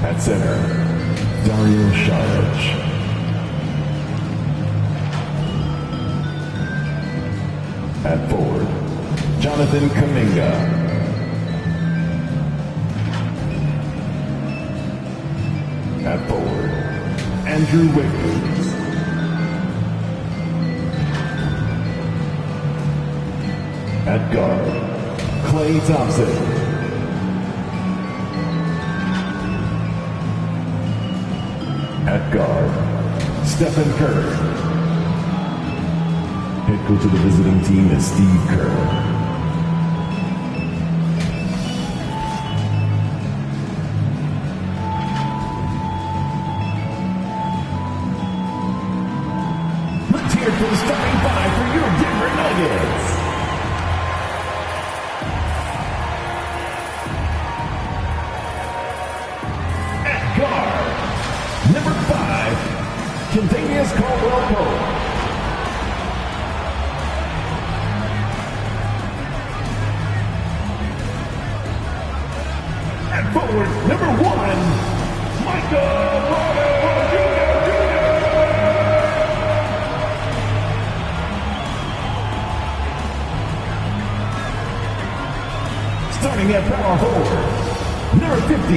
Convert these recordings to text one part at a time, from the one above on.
At center, Dario Saric. At forward, Jonathan Kuminga. At forward, Andrew Wiggins. At guard, Klay Thompson. At guard, Stephen Curry. Head coach of the visiting team is Steve Kerr. Let's hear for the starting five for your Denver Nuggets. At guard, number 5, Kentavious Caldwell-Pope. At forward, number 1, Michael Porter Jr. Starting at power forward, number 50,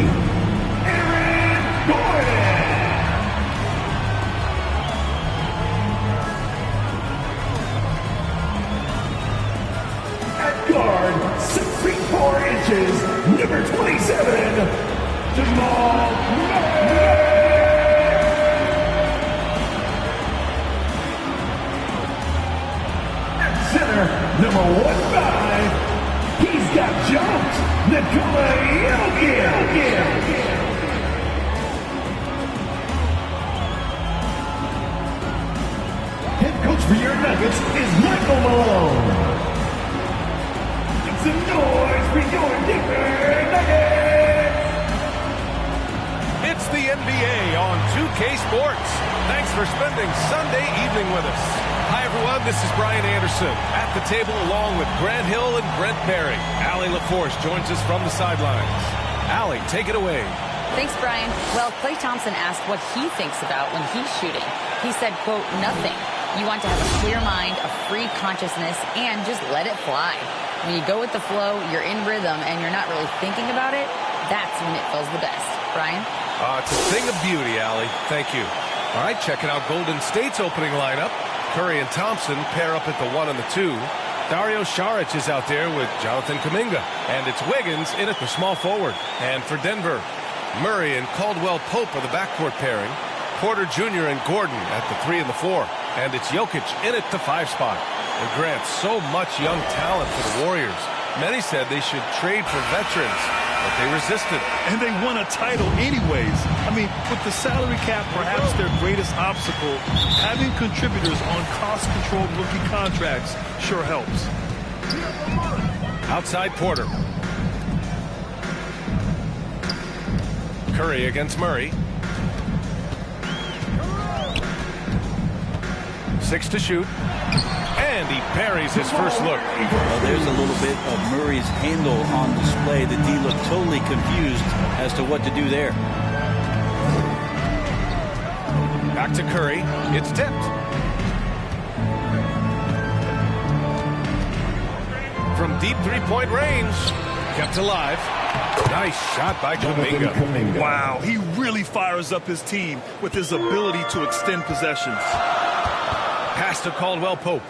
Aaron Gordon. At guard, 6 feet 4 inches, number 27, Jamal Murray. At center, number 15, he's got jumped, Nikola Jokic. Head coach for your Nuggets is Michael Malone. Some noise for your Denver Nuggets! It's the NBA on 2K Sports. Thanks for spending Sunday evening with us. Hi, everyone. This is Brian Anderson at the table along with Grant Hill and Brent Perry. Allie LaForce joins us from the sidelines. Allie, take it away. Thanks, Brian. Well, Klay Thompson asked what he thinks about when he's shooting. He said, quote, nothing. You want to have a clear mind, a free consciousness, and just let it fly. When you go with the flow, you're in rhythm, and you're not really thinking about it, that's when it feels the best. Brian? It's a thing of beauty, Allie. Thank you. All right, checking out Golden State's opening lineup. Curry and Thompson pair up at the 1 and the 2. Dario Saric is out there with Jonathan Kuminga. And it's Wiggins in at the small forward. And for Denver, Murray and Caldwell-Pope are the backcourt pairing. Porter Jr. and Gordon at the 3 and the 4. And it's Jokic in at the 5 spot. And Grant, so much young talent for the Warriors. Many said they should trade for veterans, but they resisted. And they won a title anyways. I mean, with the salary cap perhaps their greatest obstacle, having contributors on cost-controlled rookie contracts sure helps. Outside Porter. Curry against Murray. 6 to shoot. And he parries his first look. Well, there's a little bit of Murray's handle on display. The D looked totally confused as to what to do there. Back to Curry. It's tipped. From deep three-point range. Kept alive. Nice shot by Kuminga. Wow, he really fires up his team with his ability to extend possessions. Pass to Caldwell-Pope.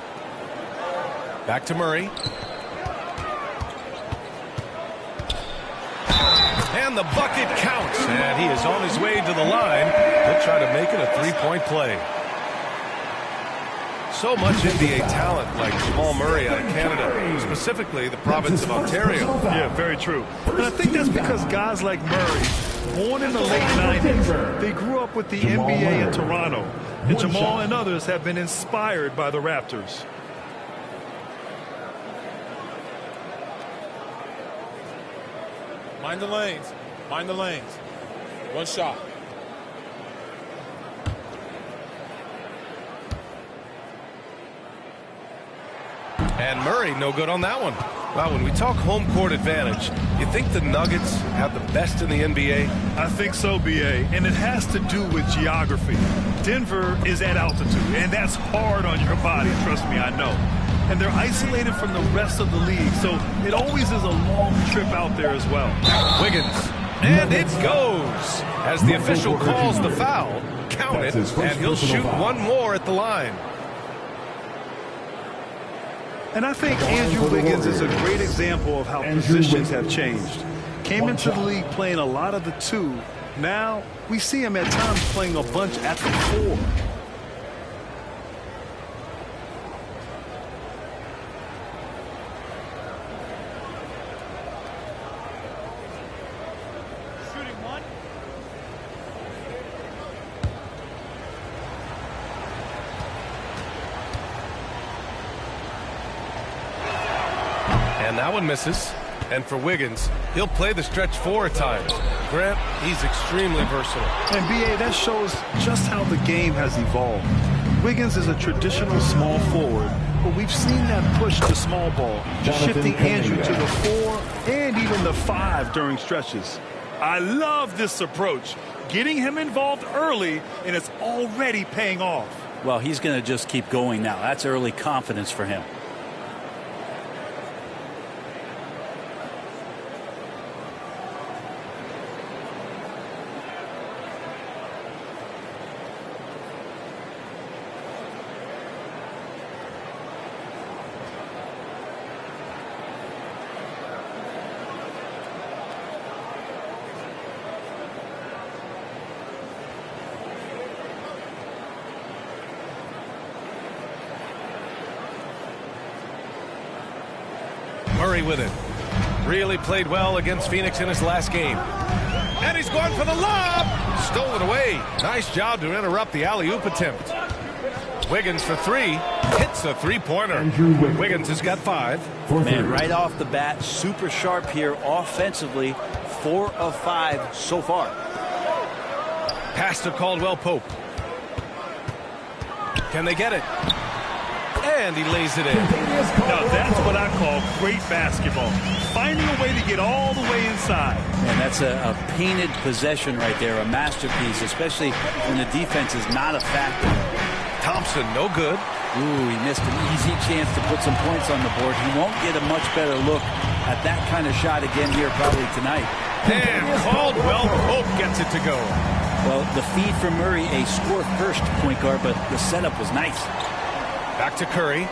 Back to Murray. And the bucket counts. And he is on his way to the line. He'll try to make it a three-point play. So much NBA talent like Jamal Murray out of Canada, specifically the province of Ontario. Yeah, very true. And I think that's because guys like Murray, born in the late 90s, they grew up with the NBA in Toronto. And Jamal and others have been inspired by the Raptors. Mind the lanes. Mind the lanes. One shot. And Murray, no good on that one. Well, when we talk home court advantage, you think the Nuggets have the best in the NBA? I think so, B.A., and it has to do with geography. Denver is at altitude, and that's hard on your body, trust me, I know. And they're isolated from the rest of the league, so it always is a long trip out there as well. Wiggins, and it goes! As the official calls the foul, count it, and he'll shoot one more at the line. And I think Andrew Wiggins is a great example of how positions have changed. Came into the league playing a lot of the 2. Now we see him at times playing a bunch at the 4. And that one misses. And for Wiggins, he'll play the stretch 4 at times. Grant, he's extremely versatile. And B.A., that shows just how the game has evolved. Wiggins is a traditional small forward, but we've seen that push to small ball, shifting Andrew to the 4 and even the 5 during stretches. I love this approach, getting him involved early, and it's already paying off. Well, he's going to just keep going now. That's early confidence for him. Murray with it. Really played well against Phoenix in his last game. And he's going for the lob. Stolen away. Nice job to interrupt the alley-oop attempt. Wiggins for 3. Hits a three-pointer. Wiggins has got 5. Man, right off the bat, super sharp here offensively. 4 of 5 so far. Pass to Caldwell-Pope. Can they get it? And he lays it in. Now that's what I call great basketball. Finding a way to get all the way inside. And that's a painted possession right there, a masterpiece, especially when the defense is not a factor. Thompson, no good. Ooh, he missed an easy chance to put some points on the board. He won't get a much better look at that kind of shot again here probably tonight. And Caldwell-Pope gets it to go. Well, the feed from Murray, a score-first point guard, but the setup was nice. Back to Curry.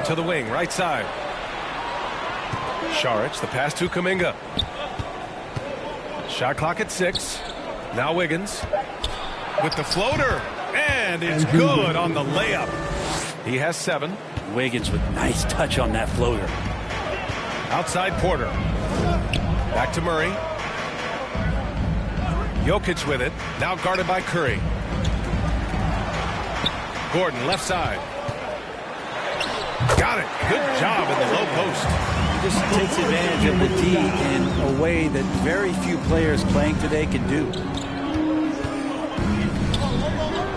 To the wing, right side. Šarić, the pass to Kuminga. Shot clock at 6. Now Wiggins with the floater. And it's good on the layup. He has 7. Wiggins with nice touch on that floater. Outside Porter. Back to Murray. Jokic with it. Now guarded by Curry. Gordon, left side. Got it. Good job in the low post. He just takes advantage of the D in a way that very few players playing today can do.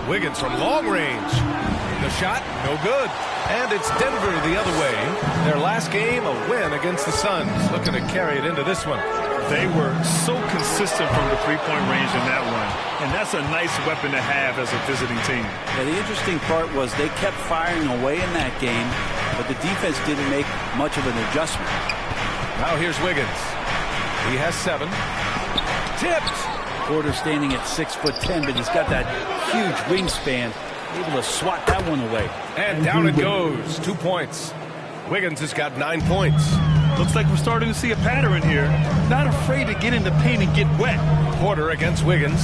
Wiggins from long range. The shot, no good. And it's Denver the other way. Their last game, a win against the Suns. Looking to carry it into this one. They were so consistent from the three-point range in that one. And that's a nice weapon to have as a visiting team. Yeah, the interesting part was they kept firing away in that game, but the defense didn't make much of an adjustment. Now here's Wiggins. He has 7. Tipped. Porter standing at 6'10", but he's got that huge wingspan, able to swat that one away. And down it goes. 2 points. Wiggins has got 9 points. Looks like we're starting to see a pattern here. Not afraid to get in the paint and get wet. Porter against Wiggins.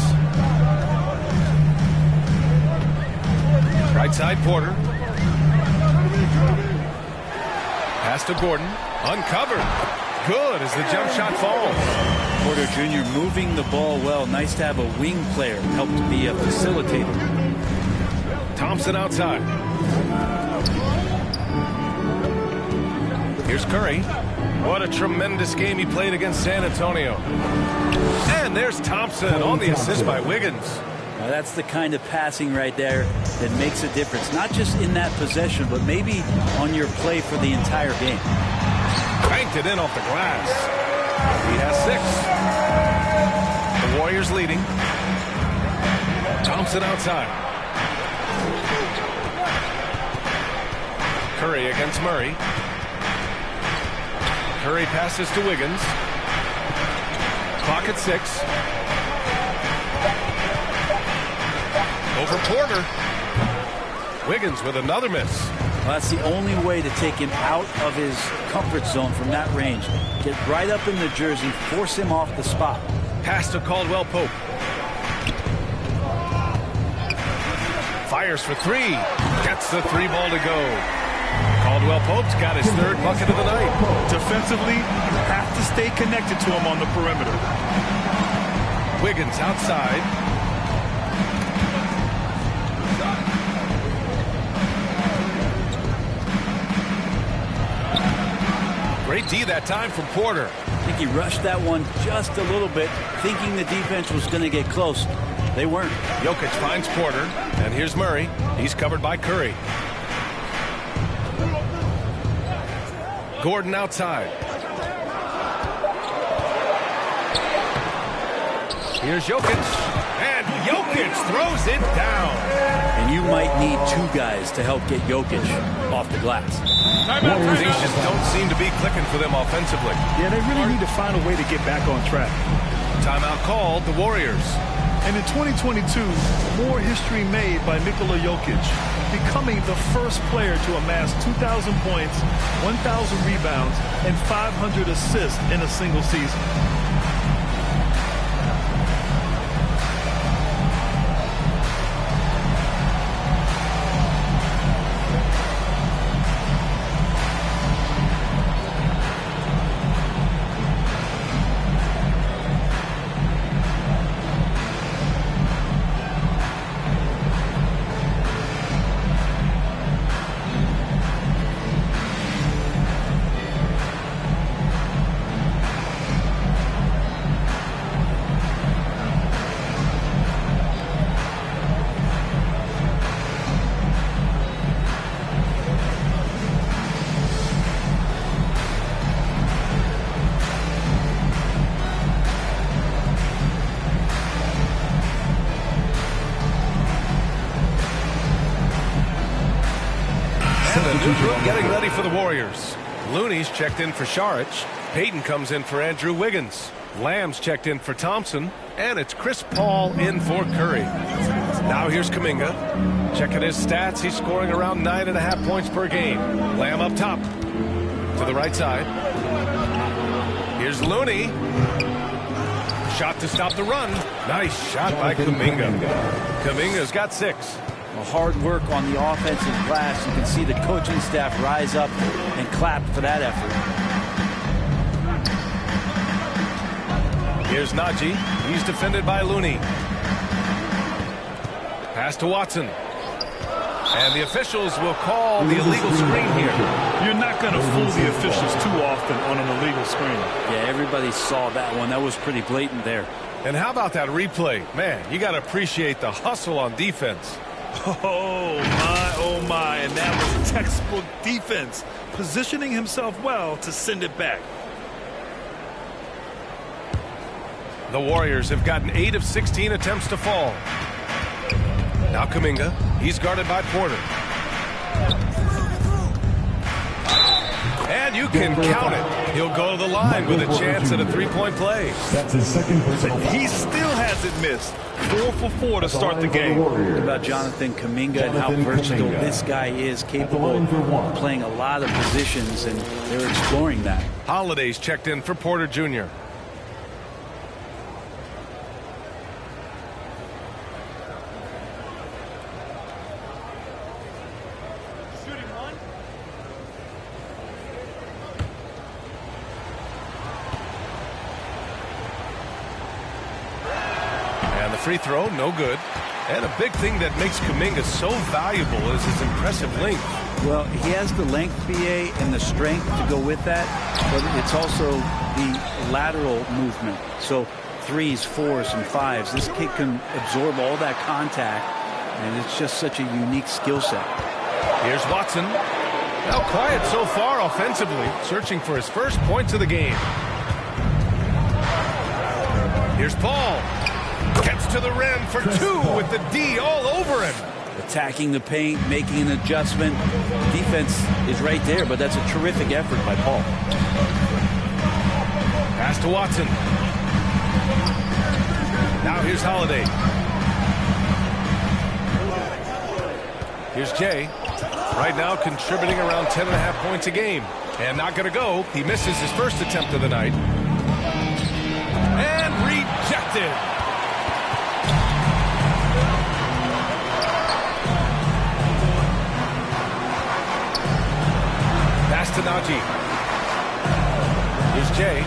Right side Porter. Pass to Gordon. Uncovered. Good as the jump shot falls. Porter Jr. moving the ball well. Nice to have a wing player help to be a facilitator. Thompson outside. Here's Curry. What a tremendous game he played against San Antonio. And there's Thompson on the assist by Wiggins. Now That's the kind of passing right there that makes a difference, not just in that possession, but maybe on your play for the entire game. Banked it in off the glass. He has 6. The Warriors leading. Thompson outside. Curry against Murray. Curry passes to Wiggins. Clock at 6. Over Porter. Wiggins with another miss. Well, that's the only way to take him out of his comfort zone from that range. Get right up in the jersey, force him off the spot. Pass to Caldwell Pope. Fires for 3. Gets the 3 ball to go. Caldwell Pope's got his 3rd bucket of the night. Defensively, you have to stay connected to him on the perimeter. Wiggins outside. Great D that time from Porter. I think he rushed that one just a little bit, thinking the defense was going to get close. They weren't. Jokic finds Porter, and here's Murray. He's covered by Curry. Gordon outside. Here's Jokic, and Jokic throws it down. And you might need 2 guys to help get Jokic off the glass. Things just don't seem to be clicking for them offensively. Yeah, they really need to find a way to get back on track. Timeout called, the Warriors. And in 2022, more history made by Nikola Jokic, becoming the first player to amass 2,000 points, 1,000 rebounds, and 500 assists in a single season. Getting ready for the Warriors. Looney's checked in for Saric. Payton comes in for Andrew Wiggins. Lamb's checked in for Thompson. And it's Chris Paul in for Curry. Now here's Kuminga. Checking his stats. He's scoring around 9.5 points per game. Lamb up top. To the right side. Here's Looney. Shot to stop the run. Nice shot by Kuminga. Kuminga's got 6. Hard work on the offensive glass. You can see the coaching staff rise up and clap for that effort. Here's Najee. He's defended by Looney. Pass to Watson. And the officials will call the illegal screen here. You're not going to fool the officials too often on an illegal screen. Yeah, everybody saw that one. That was pretty blatant there. And how about that replay? Man, you got to appreciate the hustle on defense. Oh my, and that was textbook defense, positioning himself well to send it back. The Warriors have gotten 8 of 16 attempts to fall. Now Kuminga, he's guarded by Porter. And you can count it. He'll go to the line with a chance at a 3-point play. That's his 2nd personal. He still hasn't missed. 4 for 4 to start the game. What about Jonathan Kuminga and how versatile this guy is, capable of playing a lot of positions, and they're exploring that. Holiday's checked in for Porter Jr. Free throw, no good. And a big thing that makes Kuminga so valuable is his impressive length. Well, he has the length, BA, and the strength to go with that, but it's also the lateral movement. So 3s, 4s, and 5s. This kid can absorb all that contact, and it's just such a unique skill set. Here's Watson. Now quiet so far offensively, searching for his first points of the game. Here's Paul. Gets to the rim for 2 with the D all over him. Attacking the paint, making an adjustment. Defense is right there, but that's a terrific effort by Paul. Pass to Watson. Now here's Holiday. Here's Jay. Right now contributing around 10.5 points a game. And not going to go. He misses his first attempt of the night. And rejected. Pass to Najee. Here's Jay.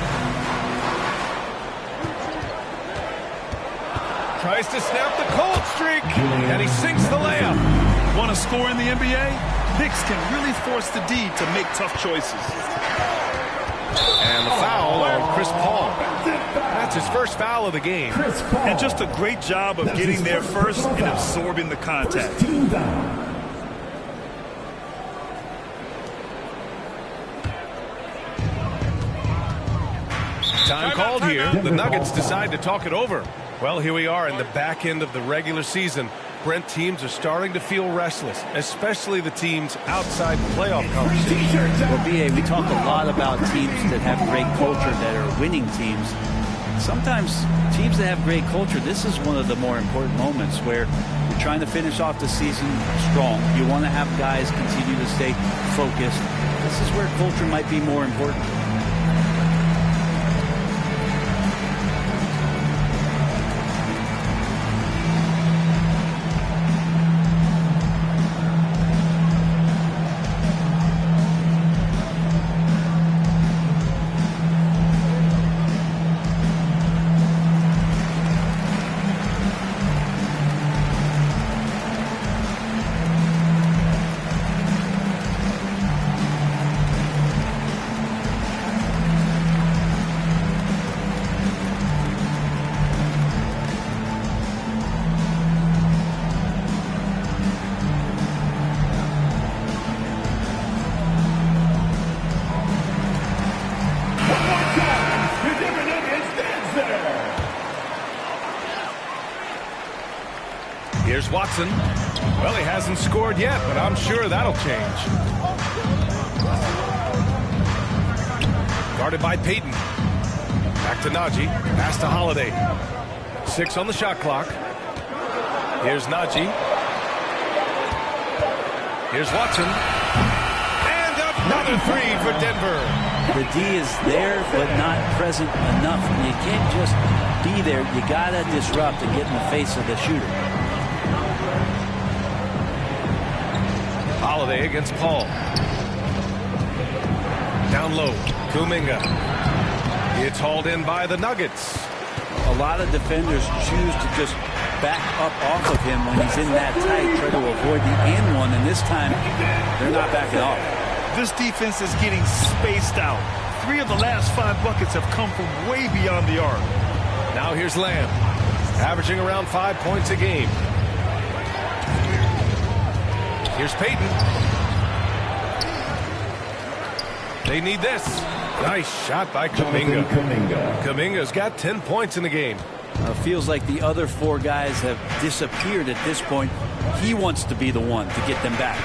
Tries to snap the cold streak. And he sinks the layup. Want to score in the NBA? Picks can really force the D to make tough choices. And the foul on Chris Paul. That's his first foul of the game. And just a great job of getting there first and absorbing the contact. Time called here. The Nuggets decide to talk it over. Well, here we are in the back end of the regular season. Brent, teams are starting to feel restless, especially the teams outside the playoff conversation. Well, B.A., we talk a lot about teams that have great culture, that are winning teams. Sometimes teams that have great culture, this is one of the more important moments where you're trying to finish off the season strong. You want to have guys continue to stay focused. This is where culture might be more important. Here's Watson. Well, he hasn't scored yet, but I'm sure that'll change. Guarded by Payton. Back to Najee. Pass to Holiday. 6 on the shot clock. Here's Najee. Here's Watson. And another 3 for Denver. The D is there, but not present enough. You can't just be there. You got to disrupt and get in the face of the shooter. Holiday against Paul. Down low, Kuminga. It's hauled in by the Nuggets. A lot of defenders choose to just back up off of him when he's in that tight, try to avoid the and one, and this time they're not backing off. This defense is getting spaced out. 3 of the last 5 buckets have come from way beyond the arc. Now here's Lamb, averaging around 5 points a game. Here's Payton. They need this. Nice shot by Kuminga. Kuminga's got 10 points in the game. Feels like the other 4 guys have disappeared at this point. He wants to be the one to get them back.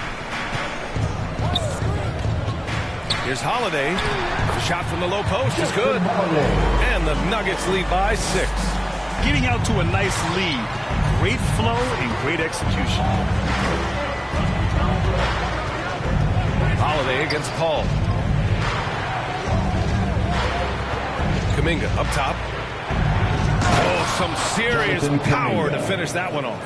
Here's Holiday. The shot from the low post is good. And the Nuggets lead by 6. Getting out to a nice lead. Great flow and great execution. Holiday against Paul. Kuminga up top. Oh, some serious power to finish that one off.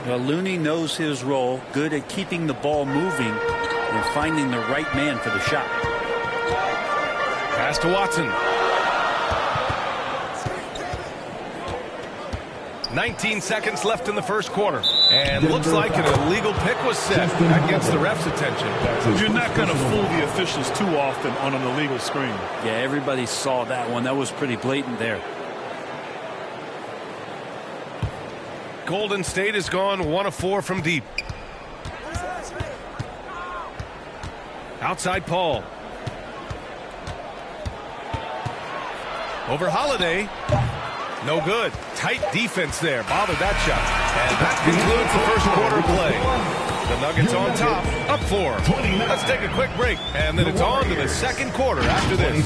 Well, Looney knows his role, good at keeping the ball moving and finding the right man for the shot. Pass to Watson. 19 seconds left in the first quarter. And looks like an illegal pick was set. That gets the ref's attention. You're not going to fool the officials too often on an illegal screen. Yeah, everybody saw that one. That was pretty blatant there. Golden State has gone 1 of 4 from deep. Outside Paul. Over Holiday. No good. Tight defense there. Bothered that shot. And that concludes the first quarter of play. The Nuggets on top, up 4. Let's take a quick break, and then it's on to the second quarter after this.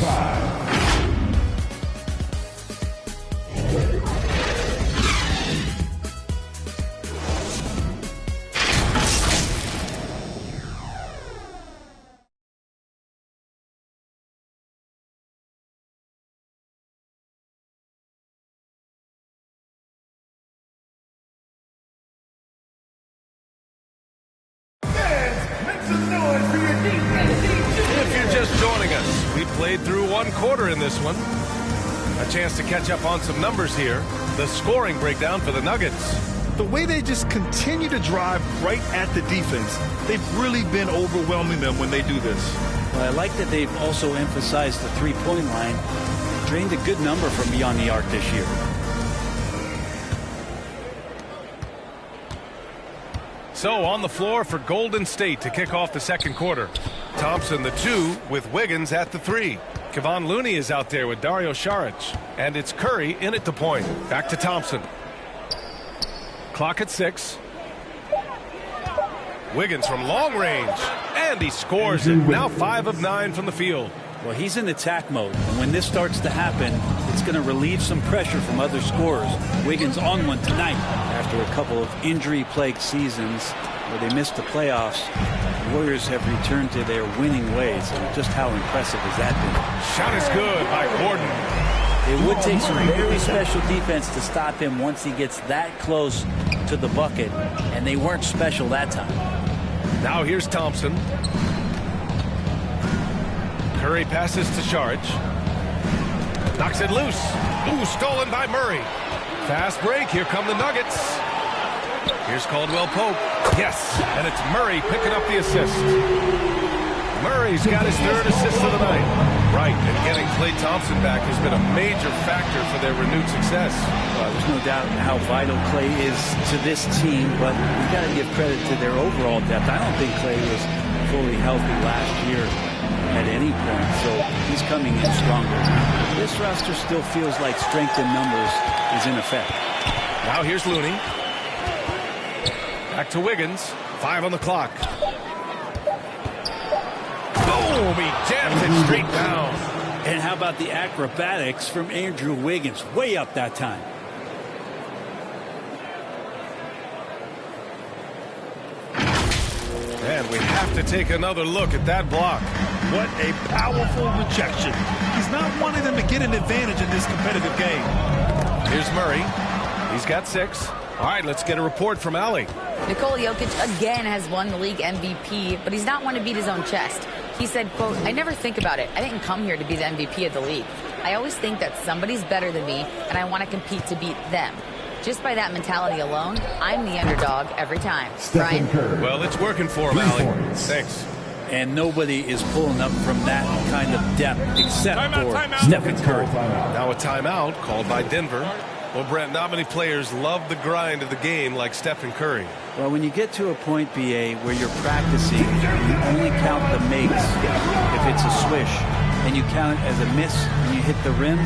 If you're just joining us, we played through 1 quarter in this one. A chance to catch up on some numbers here. The scoring breakdown for the Nuggets. The way they just continue to drive right at the defense, they've really been overwhelming them when they do this. Well, I like that they've also emphasized the three-point line. Drained a good number from beyond the arc this year. So on the floor for Golden State to kick off the second quarter. Thompson the 2 with Wiggins at the 3. Kevon Looney is out there with Dario Saric. And it's Curry in at the point. Back to Thompson. Clock at 6. Wiggins from long range. And he scores it. Now 5 of 9 from the field. Well, he's in attack mode. And when this starts to happen, it's going to relieve some pressure from other scorers. Wiggins on one tonight. After a couple of injury-plagued seasons where they missed the playoffs, the Warriors have returned to their winning ways. And just how impressive has that been? Shot is good by Gordon. It would take some very special defense to stop him once he gets that close to the bucket. And they weren't special that time. Now here's Thompson. Curry passes to Saric. Knocks it loose. Ooh, stolen by Murray. Fast break. Here come the Nuggets. Here's Caldwell Pope. Yes, and it's Murray picking up the assist. Murray's got his 3rd assist of the night. Right, and getting Klay Thompson back has been a major factor for their renewed success. There's no doubt how vital Klay is to this team, but we've got to give credit to their overall depth. I don't think Klay was fully healthy last year at any point, so he's coming in stronger. This roster still feels like strength in numbers is in effect. Now here's Looney. Back to Wiggins. 5 on the clock. Boom! He jams it straight down. And how about the acrobatics from Andrew Wiggins? Way up that time. And we have to take another look at that block. What a powerful rejection. He's not wanting them to get an advantage in this competitive game. Here's Murray. He's got 6. All right, let's get a report from Allie. Nikola Jokic again has won the league MVP, but he's not one to beat his own chest. He said, quote, "I never think about it. I didn't come here to be the MVP of the league. I always think that somebody's better than me, and I want to compete to beat them. Just by that mentality alone, I'm the underdog every time." Brian? Well, it's working for him, Allie. Thanks. And nobody is pulling up from that kind of depth except for Stephen Curry. Now a timeout called by Denver. Well, Brent, not many players love the grind of the game like Stephen Curry. Well, when you get to a point, BA, where you're practicing, you only count the makes if it's a swish, and you count it as a miss when you hit the rim.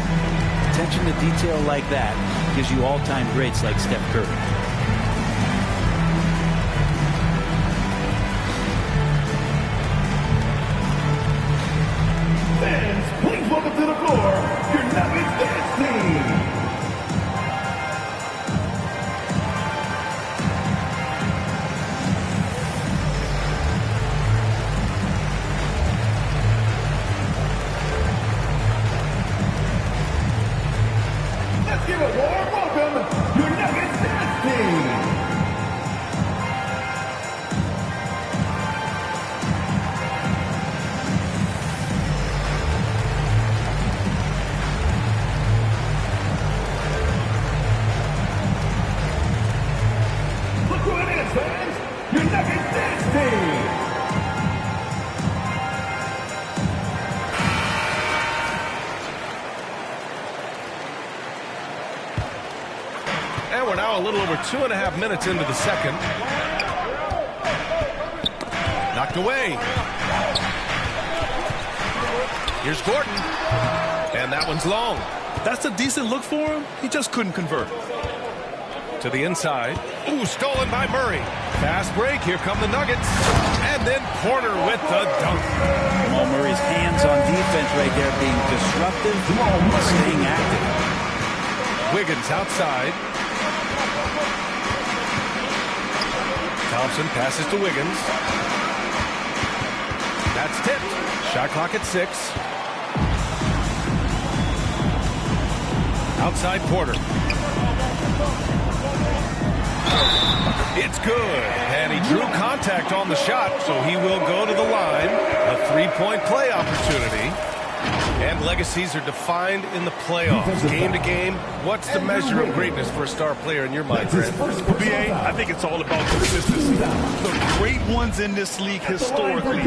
Attention to detail like that gives you all-time greats like Steph Curry. Fans, please welcome to the floor your Nuggets dance team. Let's give a warm welcome your Nuggets dance team. And we're now a little over 2.5 minutes into the second. Knocked away. Here's Gordon. And that one's long. That's a decent look for him. He just couldn't convert. To the inside. Ooh, stolen by Murray. Fast break. Here come the Nuggets. And then Porter with the dunk. Jamal Murray's hands on defense right there, being disruptive and staying active. Wiggins outside. Thompson passes to Wiggins. That's tipped. Shot clock at 6. Outside Porter. It's good. And he drew contact on the shot, so he will go to the line. A three-point play opportunity. And legacies are defined in the playoffs. Game to game, what's the measure of greatness for a star player in your mind, Grant? BA, I think it's all about consistency. The great ones in this league historically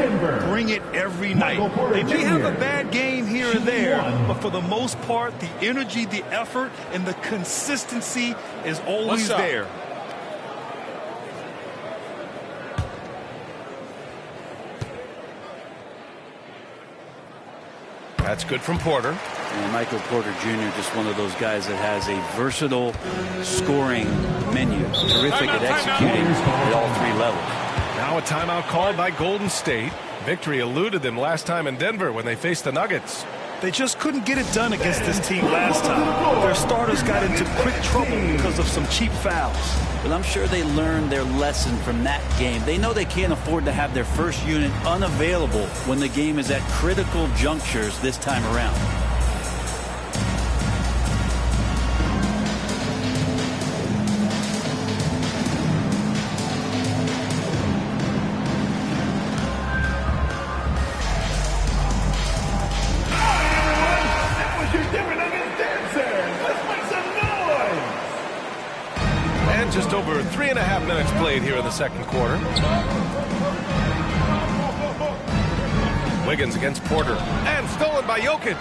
bring it every night. They may have a bad game here and there, but for the most part, the energy, the effort, and the consistency is always there. That's good from Porter. And Michael Porter Jr., just one of those guys that has a versatile scoring menu. Terrific at executing at all 3 levels. Now a timeout called by Golden State. Victory eluded them last time in Denver when they faced the Nuggets. They just couldn't get it done against this team last time. Their starters got into quick trouble because of some cheap fouls. But I'm sure they learned their lesson from that game. They know they can't afford to have their first unit unavailable when the game is at critical junctures this time around. Just over 3.5 minutes played here in the second quarter. Wiggins against Porter. And stolen by Jokic.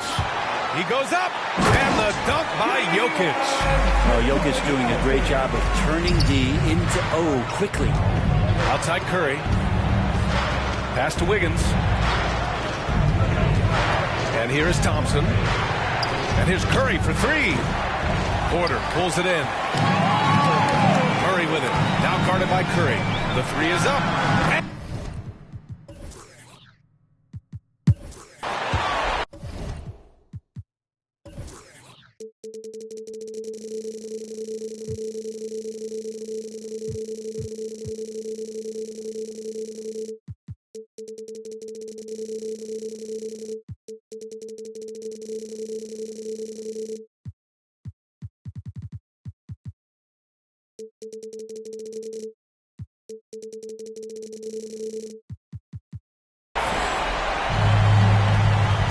He goes up. And the dunk by Jokic. Oh, Jokic doing a great job of turning D into O quickly. Outside Curry. Pass to Wiggins. And here is Thompson. And here's Curry for 3. Porter pulls it in. Murray with it. Now guarded by Curry. The 3 is up.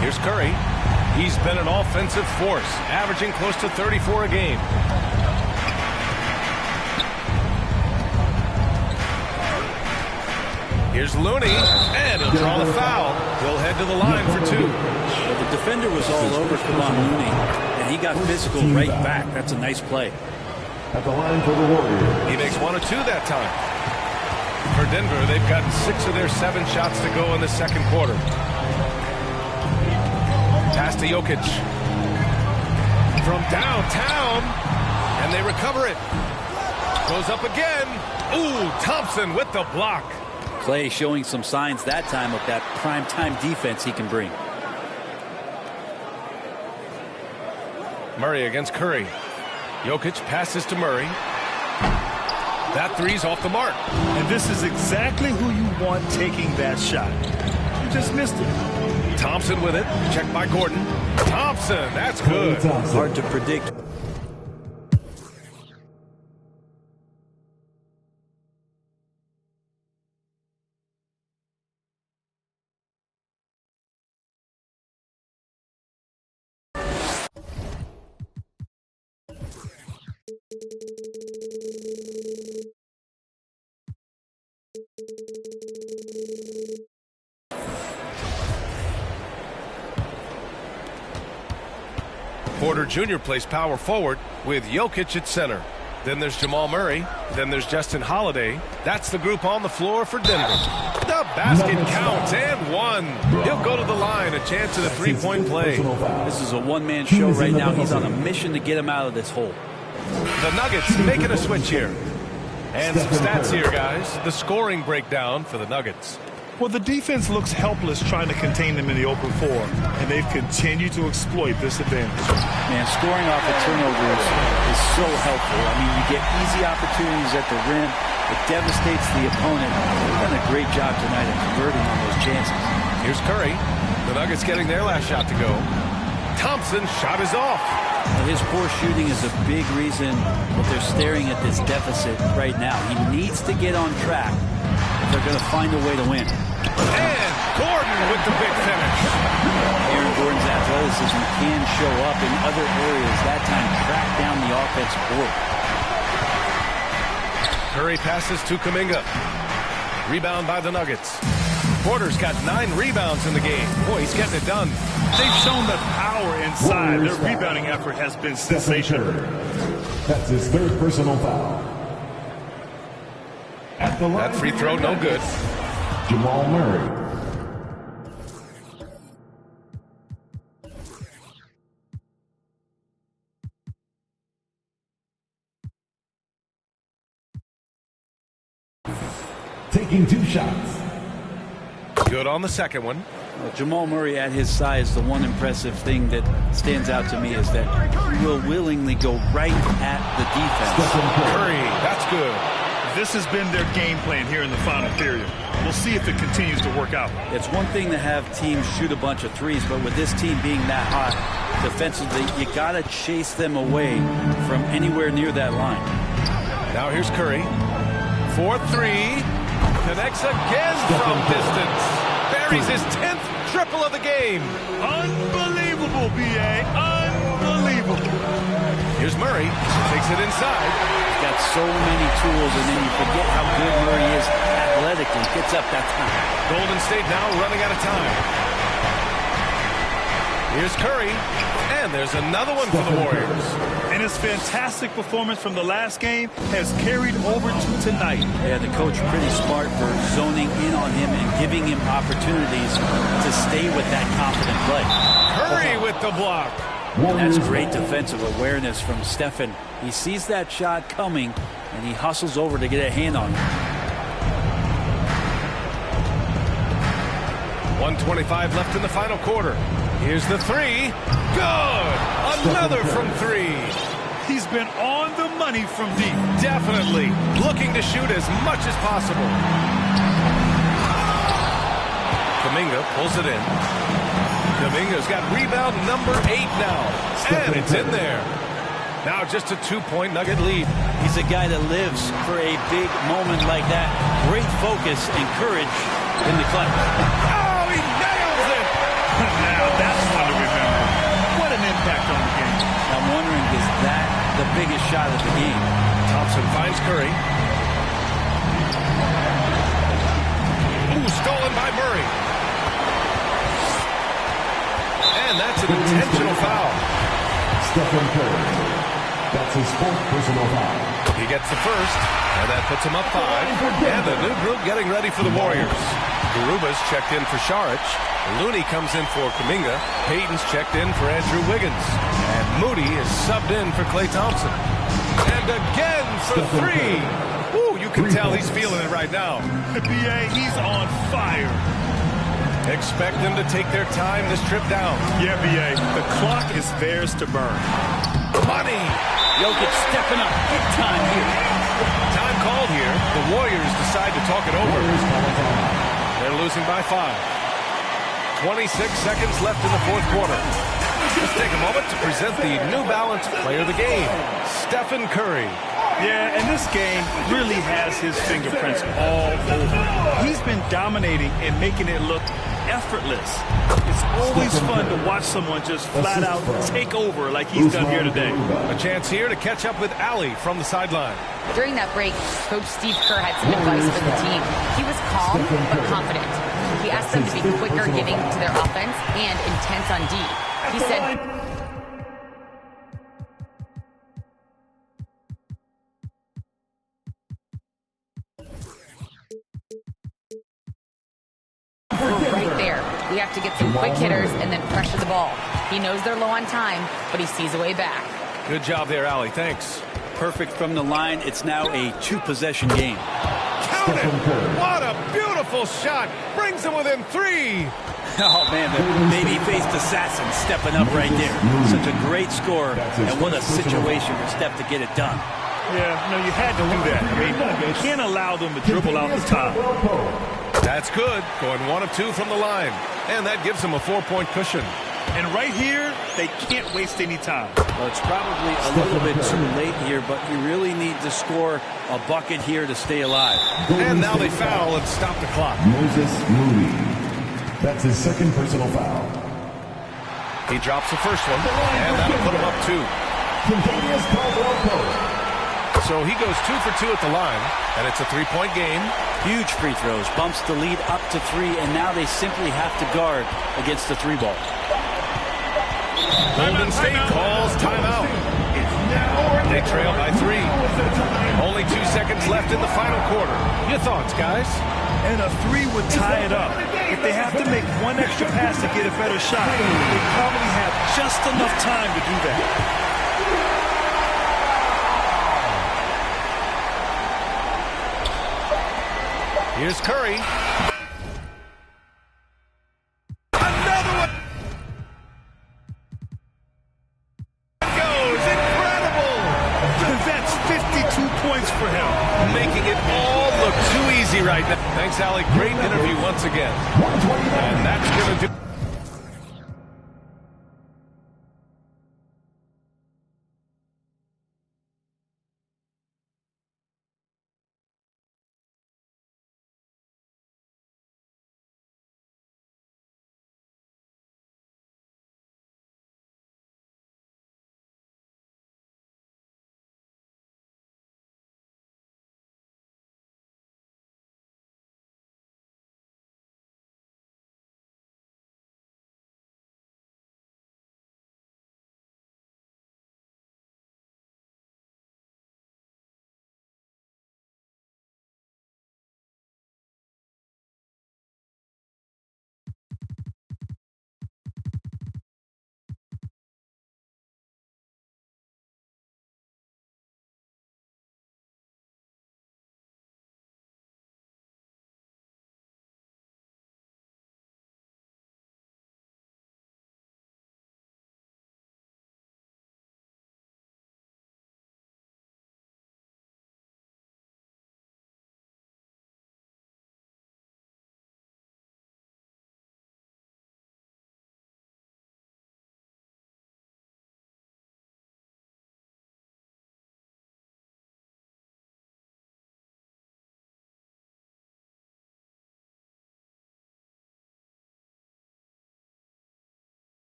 Here's Curry. He's been an offensive force, averaging close to 34 a game. Here's Looney, and he'll draw the foul. He'll head to the line for 2. But the defender was all over Kevon Looney, and he got physical right back. That's a nice play. At the line for the Warriors. He makes 1 or 2 that time. For Denver, they've gotten 6 of their 7 shots to go in the second quarter. Pass to Jokic. From downtown. And they recover it. Goes up again. Ooh, Thompson with the block. Clay showing some signs that time of that primetime defense he can bring. Murray against Curry. Jokic passes to Murray. That 3's off the mark. And this is exactly who you want taking that shot. You just missed it. Thompson with it. Checked by Gordon. Thompson, that's good. Hard to predict. Porter Jr. plays power forward with Jokic at center. Then there's Jamal Murray. Then there's Justin Holiday. That's the group on the floor for Denver. The basket counts and one. He'll go to the line, a chance at a three-point play. This is a one-man show right now. He's on a mission to get him out of this hole. The Nuggets making a switch here. And some stats here, guys. The scoring breakdown for the Nuggets. Well, the defense looks helpless trying to contain them in the open floor, and they've continued to exploit this advantage. Man, scoring off of turnovers is so helpful. I mean, you get easy opportunities at the rim. It devastates the opponent. They've done a great job tonight of converting on those chances. Here's Curry. The Nuggets getting their last shot to go. Thompson's shot is off. Well, his poor shooting is a big reason that they're staring at this deficit right now. He needs to get on track if they're going to find a way to win. And Gordon with the big finish. Aaron Gordon's athleticism can show up in other areas. That time, track down the offensive board. Curry passes to Kuminga. Rebound by the Nuggets. Porter's got 9 rebounds in the game. Boy, he's getting it done. They've shown the power inside. Their rebounding effort has been sensational. That's his 3rd personal foul. At the line, that free throw, no good. Jamal Murray. Taking 2 shots. Good on the second one. Well, Jamal Murray at his size, the one impressive thing that stands out to me is that he will willingly go right at the defense. Curry, that's good. This has been their game plan here in the final period. We'll see if it continues to work out. It's one thing to have teams shoot a bunch of threes, but with this team being that hot defensively, you got to chase them away from anywhere near that line. Now here's Curry. 4-3. Connects again from distance. Buries his 10th triple of the game. Unbelievable, B.A. Unbelievable. Here's Murray. Takes it inside. He's got so many tools, and then you forget how good Murray is athletically. Gets up that time. Golden State now running out of time. Here's Curry. And there's another one for the Warriors. And his fantastic performance from the last game has carried over to tonight. Yeah, the coach pretty smart for zoning in on him and giving him opportunities to stay with that confident play. Curry with the block. And that's great defensive awareness from Stephen. He sees that shot coming, and he hustles over to get a hand on it. 1:25 left in the final quarter. Here's the three. Good! Another from 3. He's been on the money from deep. Definitely looking to shoot as much as possible. Kuminga pulls it in. Kuminga's got rebound number 8 now. And it's in there. Now just a 2-point Nugget lead. He's a guy that lives for a big moment like that. Great focus and courage in the clutch. Oh, he nails it! Now that's one to remember. What an impact on the game. I'm wondering, is that the biggest shot of the game? Thompson finds Curry. Ooh, stolen by Murray. And that's an intentional foul. Stephen Curry. That's his 4th personal foul. He gets the first, and that puts him up 5. And the new group getting ready for the Warriors. Garuba's checked in for Šarić. Looney comes in for Kuminga. Payton's checked in for Andrew Wiggins. And Moody is subbed in for Klay Thompson. And again for 3. Ooh, you can tell he's feeling it right now. The B.A., he's on fire. Expect them to take their time this trip down. Yeah, B.A., the clock is theirs to burn. Money! Jokic stepping up big time here. Time called here. The Warriors decide to talk it over. They're losing by 5. 26 seconds left in the 4th quarter. Let's take a moment to present the New Balance Player of the Game, Stephen Curry. Yeah, and this game really has his fingerprints all over. He's been dominating and making it look effortless. It's always fun to watch someone just flat out take over like he's done here today. A chance here to catch up with Allie from the sideline. During that break, Coach Steve Kerr had some advice for the team. He was calm but confident. He asked them to be quicker getting to their offense and intense on D. He said, We have to get some quick hitters and then pressure the ball. He knows they're low on time, but he sees a way back. Good job there, Allie. Thanks. Perfect from the line. It's now a 2-possession game. Count it! What a beautiful shot! Brings him within 3. Oh, man, the baby-faced assassin stepping up right there. Such a great score, and what a situation for Steph to get it done. Yeah, no, you had to do that. I mean, you can't allow them to dribble out the top. That's good. Going 1 of 2 from the line. And that gives him a 4-point cushion. And right here, they can't waste any time. Well, it's probably a little bit too late here, but you really need to score a bucket here to stay alive. And now they foul and stop the clock. Moses Moody. That's his second personal foul. He drops the first one, and that'll put him up 2. Contagious Caldwell Pope. So he goes 2 for 2 at the line, and it's a 3-point game. Huge free throws, bumps the lead up to 3, and now they simply have to guard against the 3 ball. Golden State calls timeout. They trail by 3. Only 2 seconds left in the final quarter. Your thoughts, guys? And a 3 would tie it up. If they have to make one extra pass to get a better shot, they probably have just enough time to do that. Here's Curry. Another one. Goes. Incredible. That's 52 points for him. Making it all look too easy right now. Thanks, Allie. Great interview once again. And that's going to do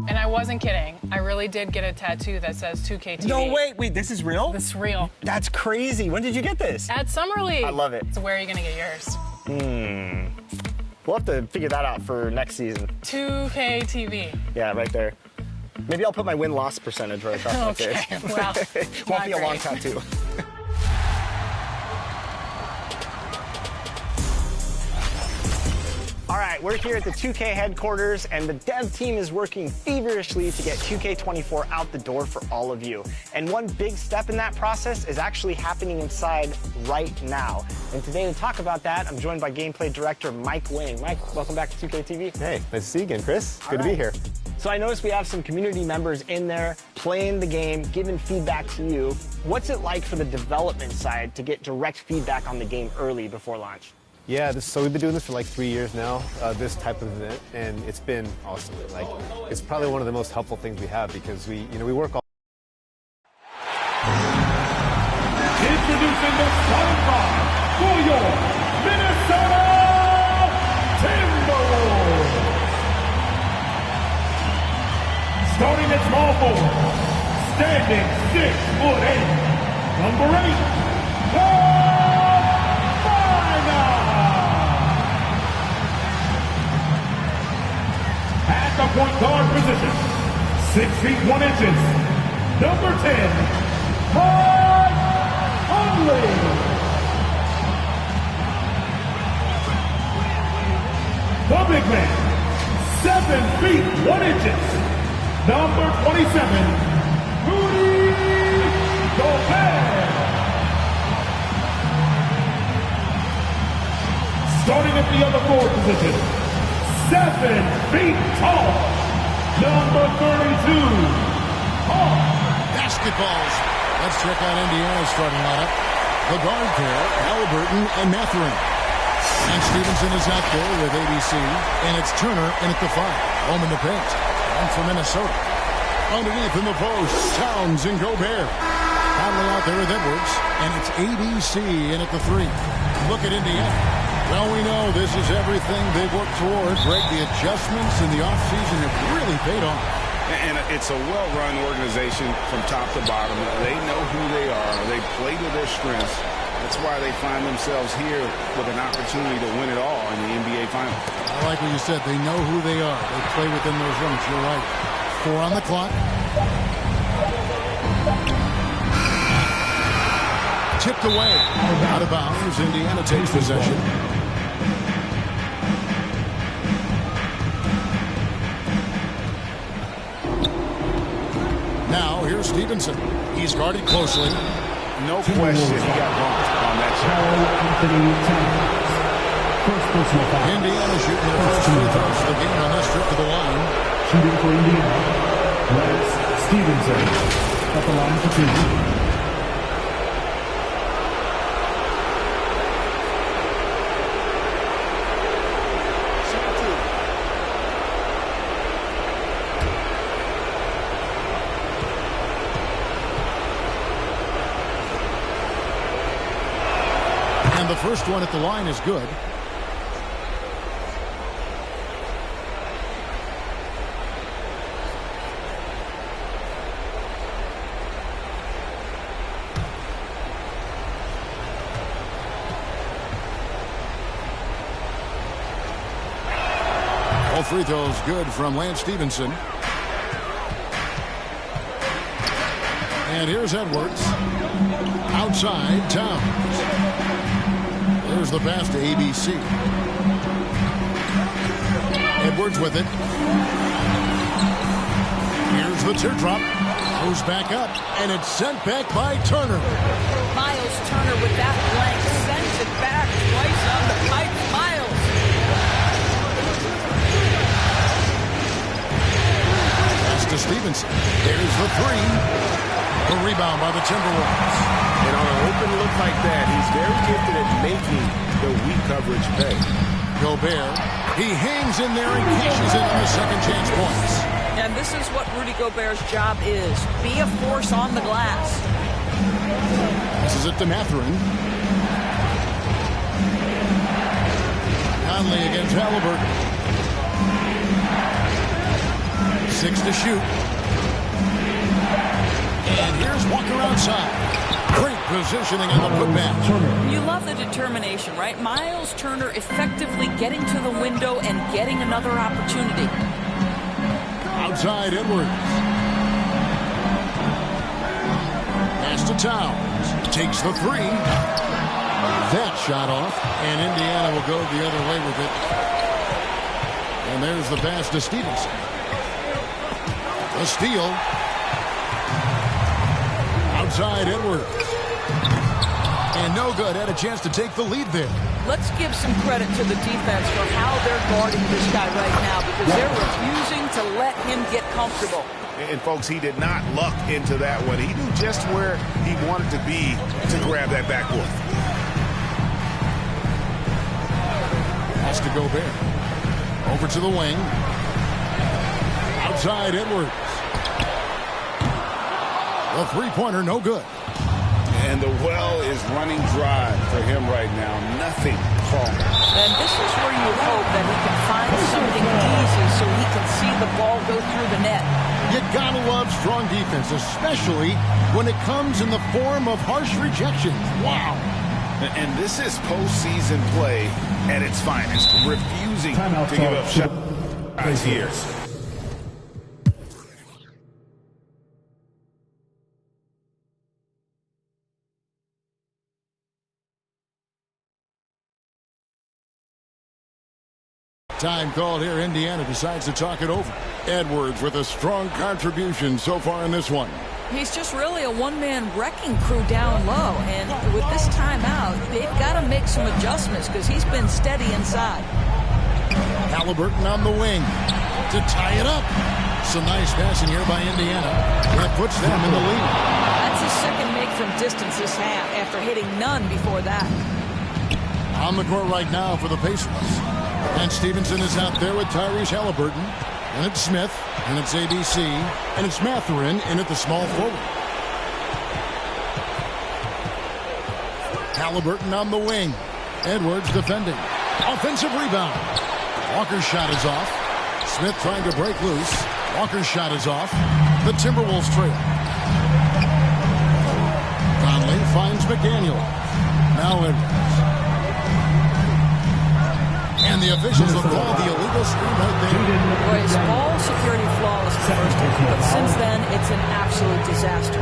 And I wasn't kidding. I really did get a tattoo that says 2K TV. No, wait, this is real? This is real. That's crazy. When did you get this? At Summer League. I love it. So where are you going to get yours? We'll have to figure that out for next season. 2K TV. Yeah, right there. Maybe I'll put my win-loss percentage right across my Okay, face. well, Won't be a not long great. tattoo. All right, we're here at the 2K headquarters, and the dev team is working feverishly to get 2K24 out the door for all of you. And one big step in that process is actually happening inside right now. And today to talk about that, I'm joined by gameplay director Mike Wing. Mike, welcome back to 2K TV. Hey, nice to see you again, Chris. Good to be here. So I noticed we have some community members in there playing the game, giving feedback to you. What's it like for the development side to get direct feedback on the game early before launch? Yeah, so we've been doing this for like 3 years now, this type of event, and it's been awesome. Like, it's probably one of the most helpful things we have because we work all. Introducing the starting five for your Minnesota Timberwolves. Starting at small forward, standing 6'8", number 8, at the point guard position, 6 feet 1 inches, number 10, Mike Conley. The big man, 7 feet 1 inches, number 27, Rudy Gobert. Starting at the other forward position, 7 feet tall, number 32, Paul. Basketballs. Let's check out Indiana's starting lineup. The guard pair, Halliburton and Mathurin. And Stevenson is out there with ABC. And it's Turner in at the 5. Home in the paint. And for Minnesota. Underneath in the post, Towns and Gobert. Conley out there with Edwards. And it's ABC in at the 3. Look at Indiana. Well, we know this is everything they've worked towards. Greg, the adjustments in the offseason have really paid off. And it's a well-run organization from top to bottom. They know who they are. They play to their strengths. That's why they find themselves here with an opportunity to win it all in the NBA Finals. I like what you said. They know who they are. They play within those limits. You're right. 4 on the clock. Tipped away. Out of bounds. Indiana takes possession. Now, here's Stevenson. He's guarded closely. No question he got bumped on that shot. Indiana shooting their first free throws of the game on this trip to the line. Shooting for Indiana, Lance Stevenson at the line for 2. And the first one at the line is good. All free throws good from Lance Stevenson. And here's Edwards. Outside, Towns. There's the pass to ABC. Edwards with it. Here's the teardrop. Goes back up, and it's sent back by Turner. Miles Turner with that length sends it back twice on the pipe. Miles. Pass to Stevenson. There's the 3. The rebound by the Timberwolves. And on an open look like that, he's very gifted at making the weak coverage pay. Gobert. He hangs in there and cashes in on the second chance points. And this is what Rudy Gobert's job is. Be a force on the glass. This is it to Mathurin. Conley against Halliburton. 6 to shoot. And here's Walker outside. Great positioning on the putback. You love the determination, right? Miles Turner effectively getting to the window and getting another opportunity. Outside Edwards. Pass to Towns. Takes the three. That shot off. And Indiana will go the other way with it. And there's the pass to Stevenson. A steal. Outside Edwards. And no good. Had a chance to take the lead there. Let's give some credit to the defense for how they're guarding this guy right now because they're refusing to let him get comfortable. And, folks, he did not luck into that one. He knew just where he wanted to be to grab that backboard. Has to Gobert. Over to the wing. Outside Edwards. The three-pointer, no good. And the well is running dry for him right now. Nothing falling. And this is where you hope that he can find something easy so he can see the ball go through the net. You gotta love strong defense, especially when it comes in the form of harsh rejections. Wow. And this is postseason play at its finest. Refusing to give up shots here. Time called here. Indiana decides to talk it over. Edwards with a strong contribution so far in this one. He's just really a one-man wrecking crew down low. And with this timeout, they've got to make some adjustments because he's been steady inside. Halliburton on the wing to tie it up. Some nice passing here by Indiana. That puts them in the lead. That's his second make from distance this half after hitting none before that. On the court right now for the Pacers. And Stevenson is out there with Tyrese Halliburton. And it's Smith. And it's ABC. And it's Mathurin in at the small forward. Halliburton on the wing. Edwards defending. Offensive rebound. Walker's shot is off. Smith trying to break loose. Walker's shot is off. The Timberwolves trail. Conley finds McDaniel. Now Edwards. And the officials have called the illegal screen right there. Boy, his ball security flawless the first time, but since then, it's an absolute disaster.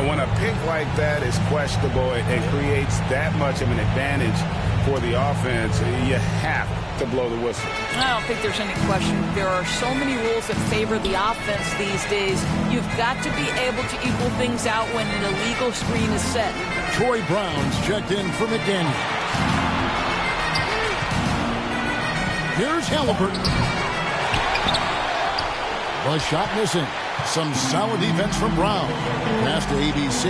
When a pick like that is questionable and creates that much of an advantage for the offense, you have to blow the whistle. I don't think there's any question. There are so many rules that favor the offense these days. You've got to be able to equal things out when an illegal screen is set. Troy Brown's checked in for McDaniel. Here's Halliburton. The shot missing. Some solid defense from Brown. Pass to ABC.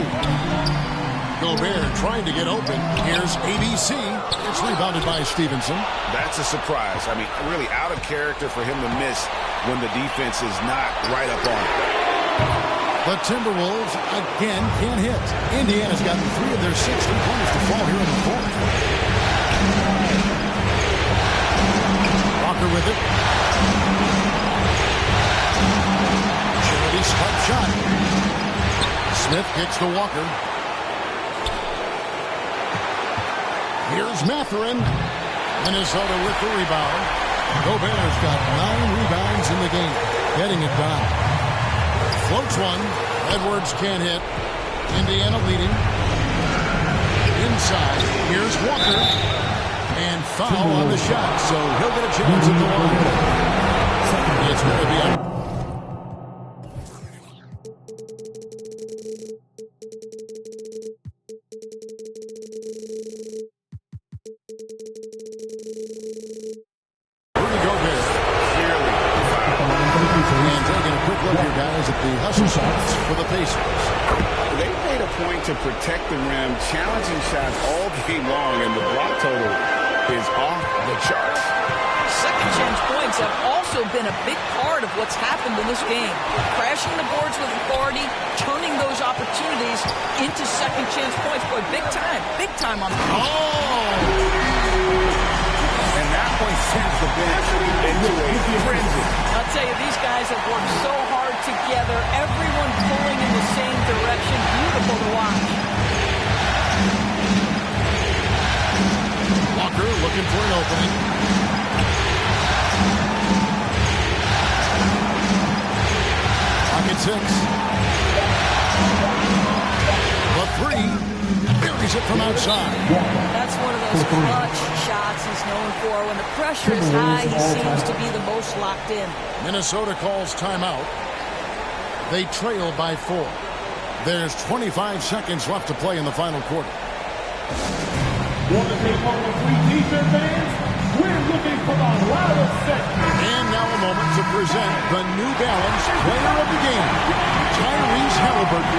Gobert trying to get open. Here's ABC. It's rebounded by Stevenson. That's a surprise. I mean, really out of character for him to miss when the defense is not right up on it. The Timberwolves, again, can't hit. Indiana's gotten 3 of their 6 three-pointers to fall here in the fourth. Walker with it. Charity's tough shot. Smith kicks to Walker. Here's Mathurin. Minnesota with the rebound. Gobert's got 9 rebounds in the game. Getting it done. Floats one. Edwards can't hit. Indiana leading. Inside. Here's Walker. And foul on the shot, so he'll get a chance at the line. It's going to be up. For the Pacers. They made a point to protect the rim, challenging shots all game long, and the block total is off the charts. Second chance points have also been a big part of what's happened in this game. Crashing the boards with authority, turning those opportunities into second chance points. Boy, big time on the And that one sends the bench into a frenzy. I'll tell you, these guys have worked so hard together, everyone pulling in the same direction. Beautiful to watch. Walker looking for an opening. Pocket 6. The 3. Buries it from outside. That's one of those clutch shots he's known for. When the pressure is high, he seems to be the most locked in. Minnesota calls timeout. They trail by 4. There's 25 seconds left to play in the final quarter. Want to take on the free t-shirt fans? We're looking for the loudest set. And now a moment to present the New Balance Player of the Game, Tyrese Halliburton.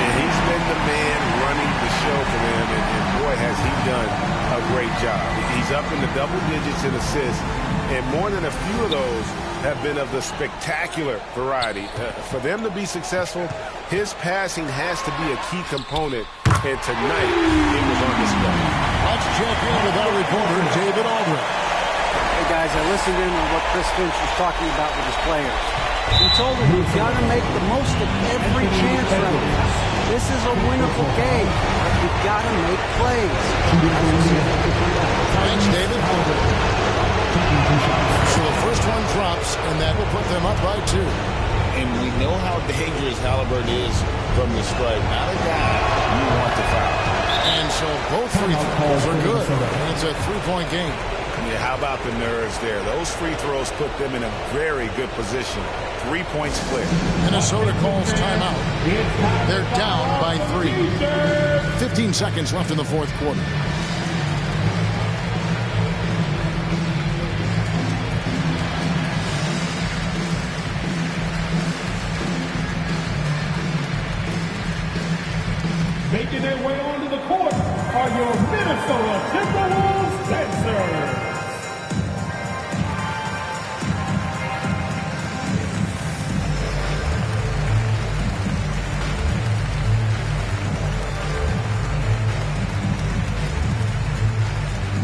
And he's been the man running the show for them, and boy, has he done a great job. He's up in the double digits in assists, and more than a few of those have been of the spectacular variety. For them to be successful, his passing has to be a key component, and tonight it was on display. Let's check in with our reporter, David Aldridge. Hey guys, I listened in on what Chris Finch was talking about with his players. He told them you've got to make the most of every chance right now. This is a winnable game. You've got to make plays. Thanks, David. So the first one drops, and that will put them up by 2. And we know how dangerous Halliburton is from the stripe. Not a guy you want to foul. And so both free throws are good. And it's a 3-point game. Yeah, how about the nerves there? Those free throws put them in a very good position. 3-point split. Minnesota calls timeout. They're down by 3. 15 seconds left in the fourth quarter. Making their way onto the court are your Minnesota Timberwolves dancers.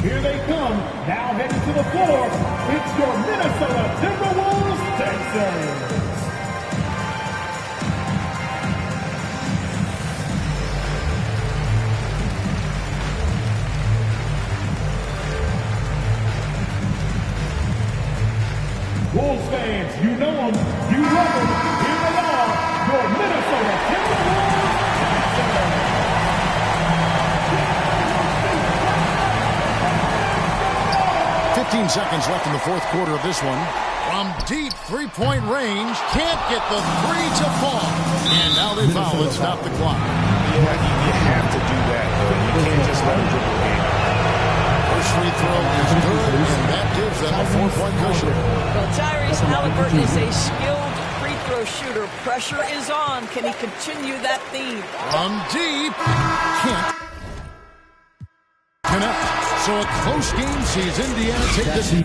Here they come, now heading to the floor. It's your Minnesota Timberwolves dancers. Wolves fans, you know them, you love them. Here they are, your Minnesota Timberwolves dancers. 15 seconds left in the fourth quarter of this one. From deep three-point range, can't get the 3 to fall. And now they foul and stop the clock. Yeah, you have to do that. You can't just let him dribble the game. First free throw is good, and that gives them a 4-point cushion. Well, Tyrese Halliburton is a skilled free throw shooter. Pressure is on. Can he continue that theme? From deep, can't connect. So a close game sees Indiana take this.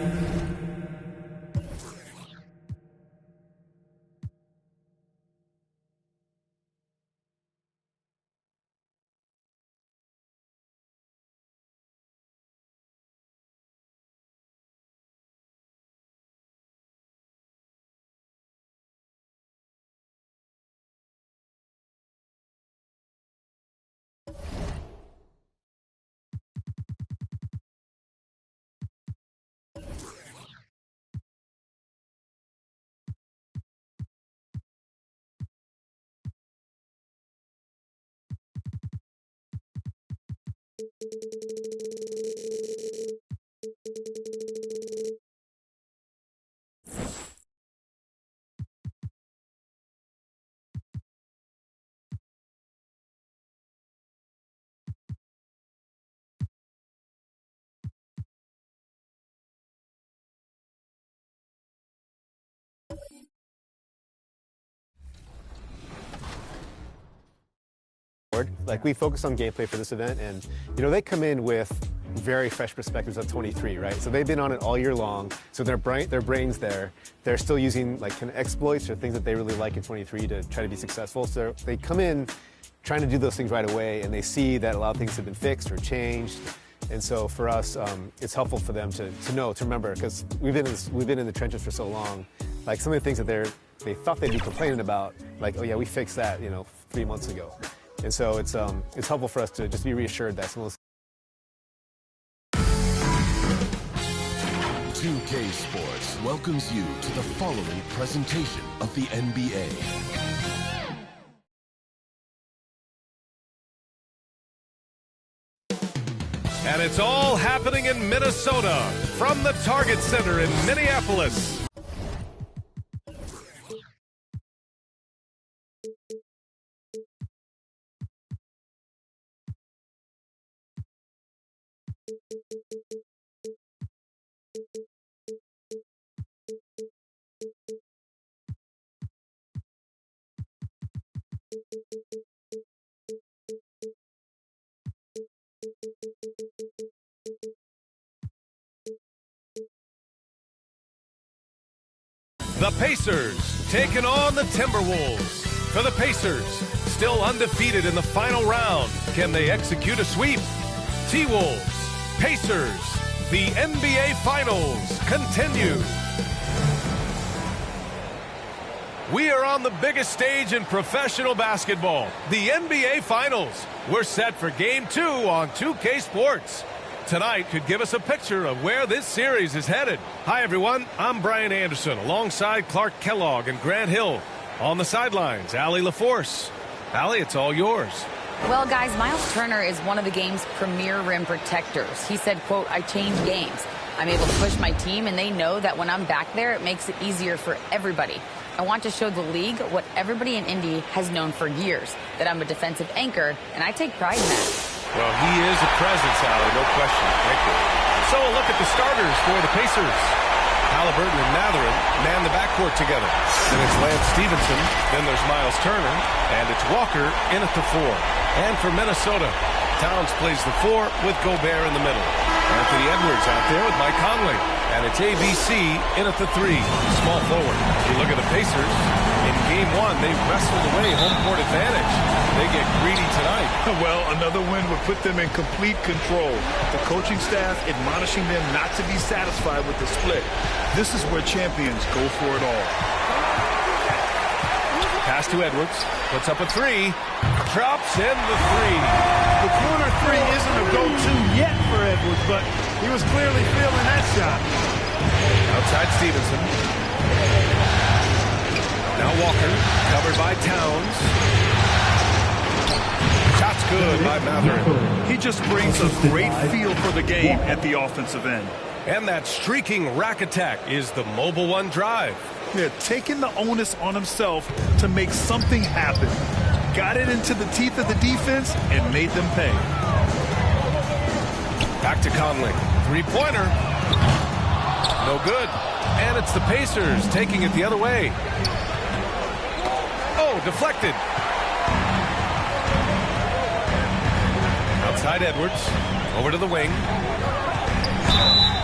Like, we focus on gameplay for this event, and you know, they come in with very fresh perspectives of 23, right? So they've been on it all year long. So their brains there, they're still using like kind of exploits or things that they really like in 23 to try to be successful. So they come in trying to do those things right away, and they see that a lot of things have been fixed or changed. And so for us, it's helpful for them to know, to remember, because we've been in the trenches for so long. Like some of the things that they thought they'd be complaining about, like, oh yeah, we fixed that, 3 months ago. And so it's helpful for us to just be reassured that some of those 2K Sports welcomes you to the following presentation of the NBA. And it's all happening in Minnesota from the Target Center in Minneapolis. The Pacers taking on the Timberwolves. For the Pacers, still undefeated in the final round. Can they execute a sweep? T-Wolves, Pacers, the NBA Finals continue. We are on the biggest stage in professional basketball, the NBA Finals. We're set for Game 2 on 2K Sports. Tonight could give us a picture of where this series is headed. Hi, everyone. I'm Brian Anderson, alongside Clark Kellogg and Grant Hill. On the sidelines, Allie LaForce. Allie, it's all yours. Well, guys, Miles Turner is one of the game's premier rim protectors. He said, quote, I change games. I'm able to push my team, and they know that when I'm back there, it makes it easier for everybody. I want to show the league what everybody in Indy has known for years, that I'm a defensive anchor, and I take pride in that. Well, he is a presence, Allie, no question. Thank you. So a look at the starters for the Pacers. Halliburton and Mathurin man the backcourt together. Then it's Lance Stevenson, then there's Miles Turner, and it's Walker in at the 4. And for Minnesota, Towns plays the 4 with Gobert in the middle. Anthony Edwards out there with Mike Conley. And it's ABC in at the 3, small forward. You look at the Pacers. In Game 1, they wrestled away home court advantage. They get greedy tonight. Well, another win would put them in complete control. The coaching staff admonishing them not to be satisfied with the split. This is where champions go for it all. Pass to Edwards. Puts up a 3. Drops in the 3. The corner 3 isn't a go-to yet for Edwards, but he was clearly feeling that shot. Outside Stevenson. Now Walker, covered by Towns. Shot's good by Mathurin. He just brings a great feel for the game at the offensive end. And that streaking rack attack is the Mobile One drive. Yeah, taking the onus on himself to make something happen. Got it into the teeth of the defense and made them pay. Back to Conley. Three-pointer. No good. And it's the Pacers taking it the other way. Oh, deflected. Outside Edwards. Over to the wing.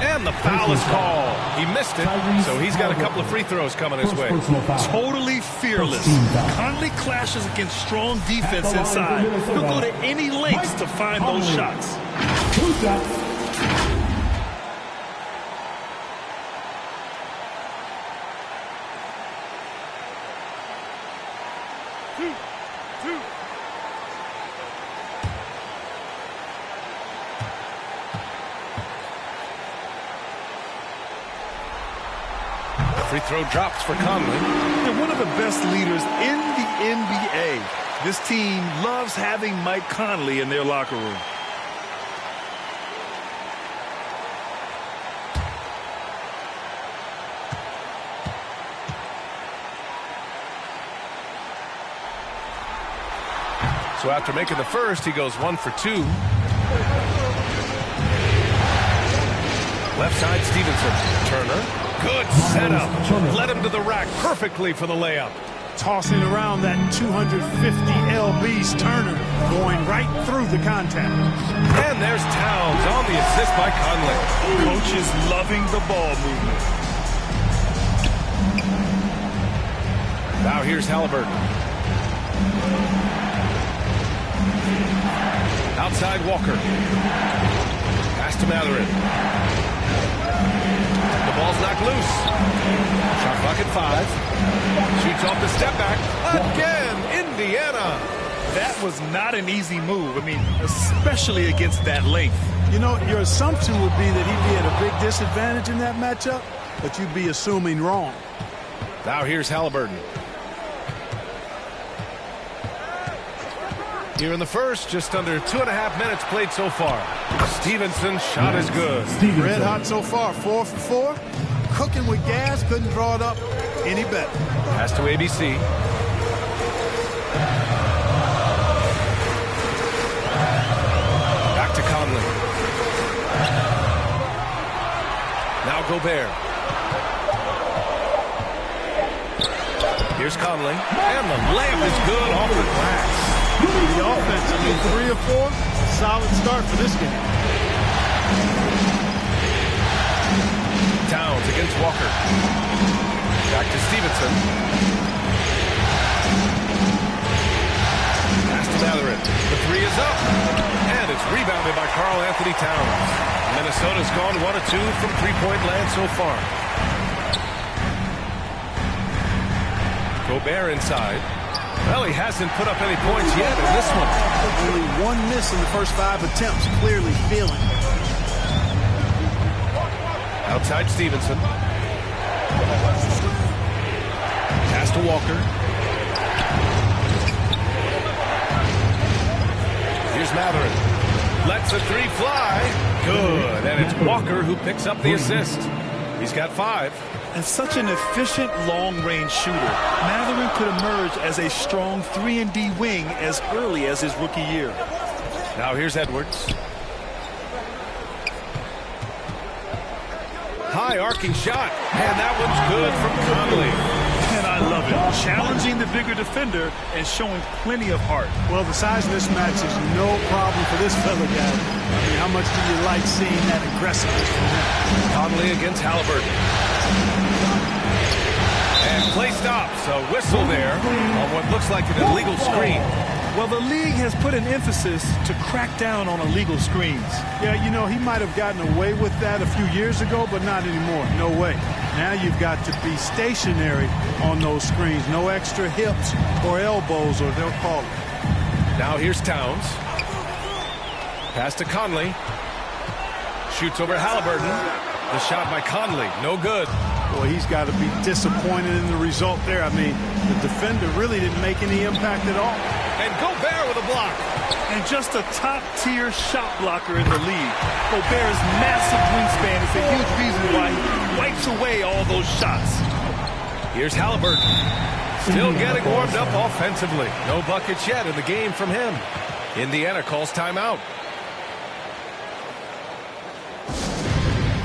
And the foul is called. He missed it, so he's got a couple of free throws coming his way. Totally fearless. Conley clashes against strong defense inside. He'll go to any lengths to find those shots. 2 shots. Free throw drops for Conley. They're one of the best leaders in the NBA. This team loves having Mike Conley in their locker room. So after making the first, he goes 1 for 2. Left side, Stevenson. Turner. Good setup. Led him to the rack perfectly for the layup. tossing around that 250 lbs Turner, going right through the contact. And there's Towns on the assist by Conley. Coach is loving the ball movement. Now here's Halliburton. Outside Walker. Pass to Matherin. The ball's knocked loose. Shot clock at 5. Shoots off the step back. Again, Indiana. That was not an easy move. I mean, especially against that length. You know, your assumption would be that he'd be at a big disadvantage in that matchup, but you'd be assuming wrong. Now here's Halliburton. Here in the first, just under 2.5 minutes played so far. Stevenson's shot is good. Red hot so far, 4 for 4. Cooking with gas, couldn't draw it up any better. Pass to ABC. Back to Conley. Now Gobert. Here's Conley. And the layup is good off the glass. The offense, I mean, 3 or 4, solid start for this game. Towns against Walker. Back to Stevenson. Pass to Matherin. The 3 is up. And it's rebounded by Karl Anthony Towns. Minnesota's gone 1 of 2 from three-point land so far. Gobert inside. Well, he hasn't put up any points yet in this one. Only 1 miss in the first 5 attempts, clearly feeling it. Outside Stevenson. Pass to Walker. Here's Matherin. Lets a 3 fly. Good. And it's Walker who picks up the assist. He's got 5. And such an efficient long-range shooter, Matherin could emerge as a strong 3-and-D wing as early as his rookie year. Now here's Edwards. High arcing shot. And that one's good from Conley. And I love it. Challenging the bigger defender and showing plenty of heart. Well, the size mismatch is no problem for this fella, guy. I mean, how much do you like seeing that aggressiveness from him? Conley against Halliburton. And play stops. A whistle there on what looks like an illegal screen. Well, the league has put an emphasis to crack down on illegal screens. Yeah, you know, he might have gotten away with that a few years ago, but not anymore. No way. Now you've got to be stationary on those screens. No extra hips or elbows, or they'll call it. Now here's Towns. Pass to Conley. Shoots over Halliburton. The shot by Conley. No good. Boy, he's got to be disappointed in the result there. I mean, the defender really didn't make any impact at all. And Gobert with a block. And just a top-tier shot blocker in the league. Gobert's massive wingspan is a huge reason why he wipes away all those shots. Here's Halliburton. Still getting warmed up offensively. No buckets yet in the game from him. Indiana calls timeout.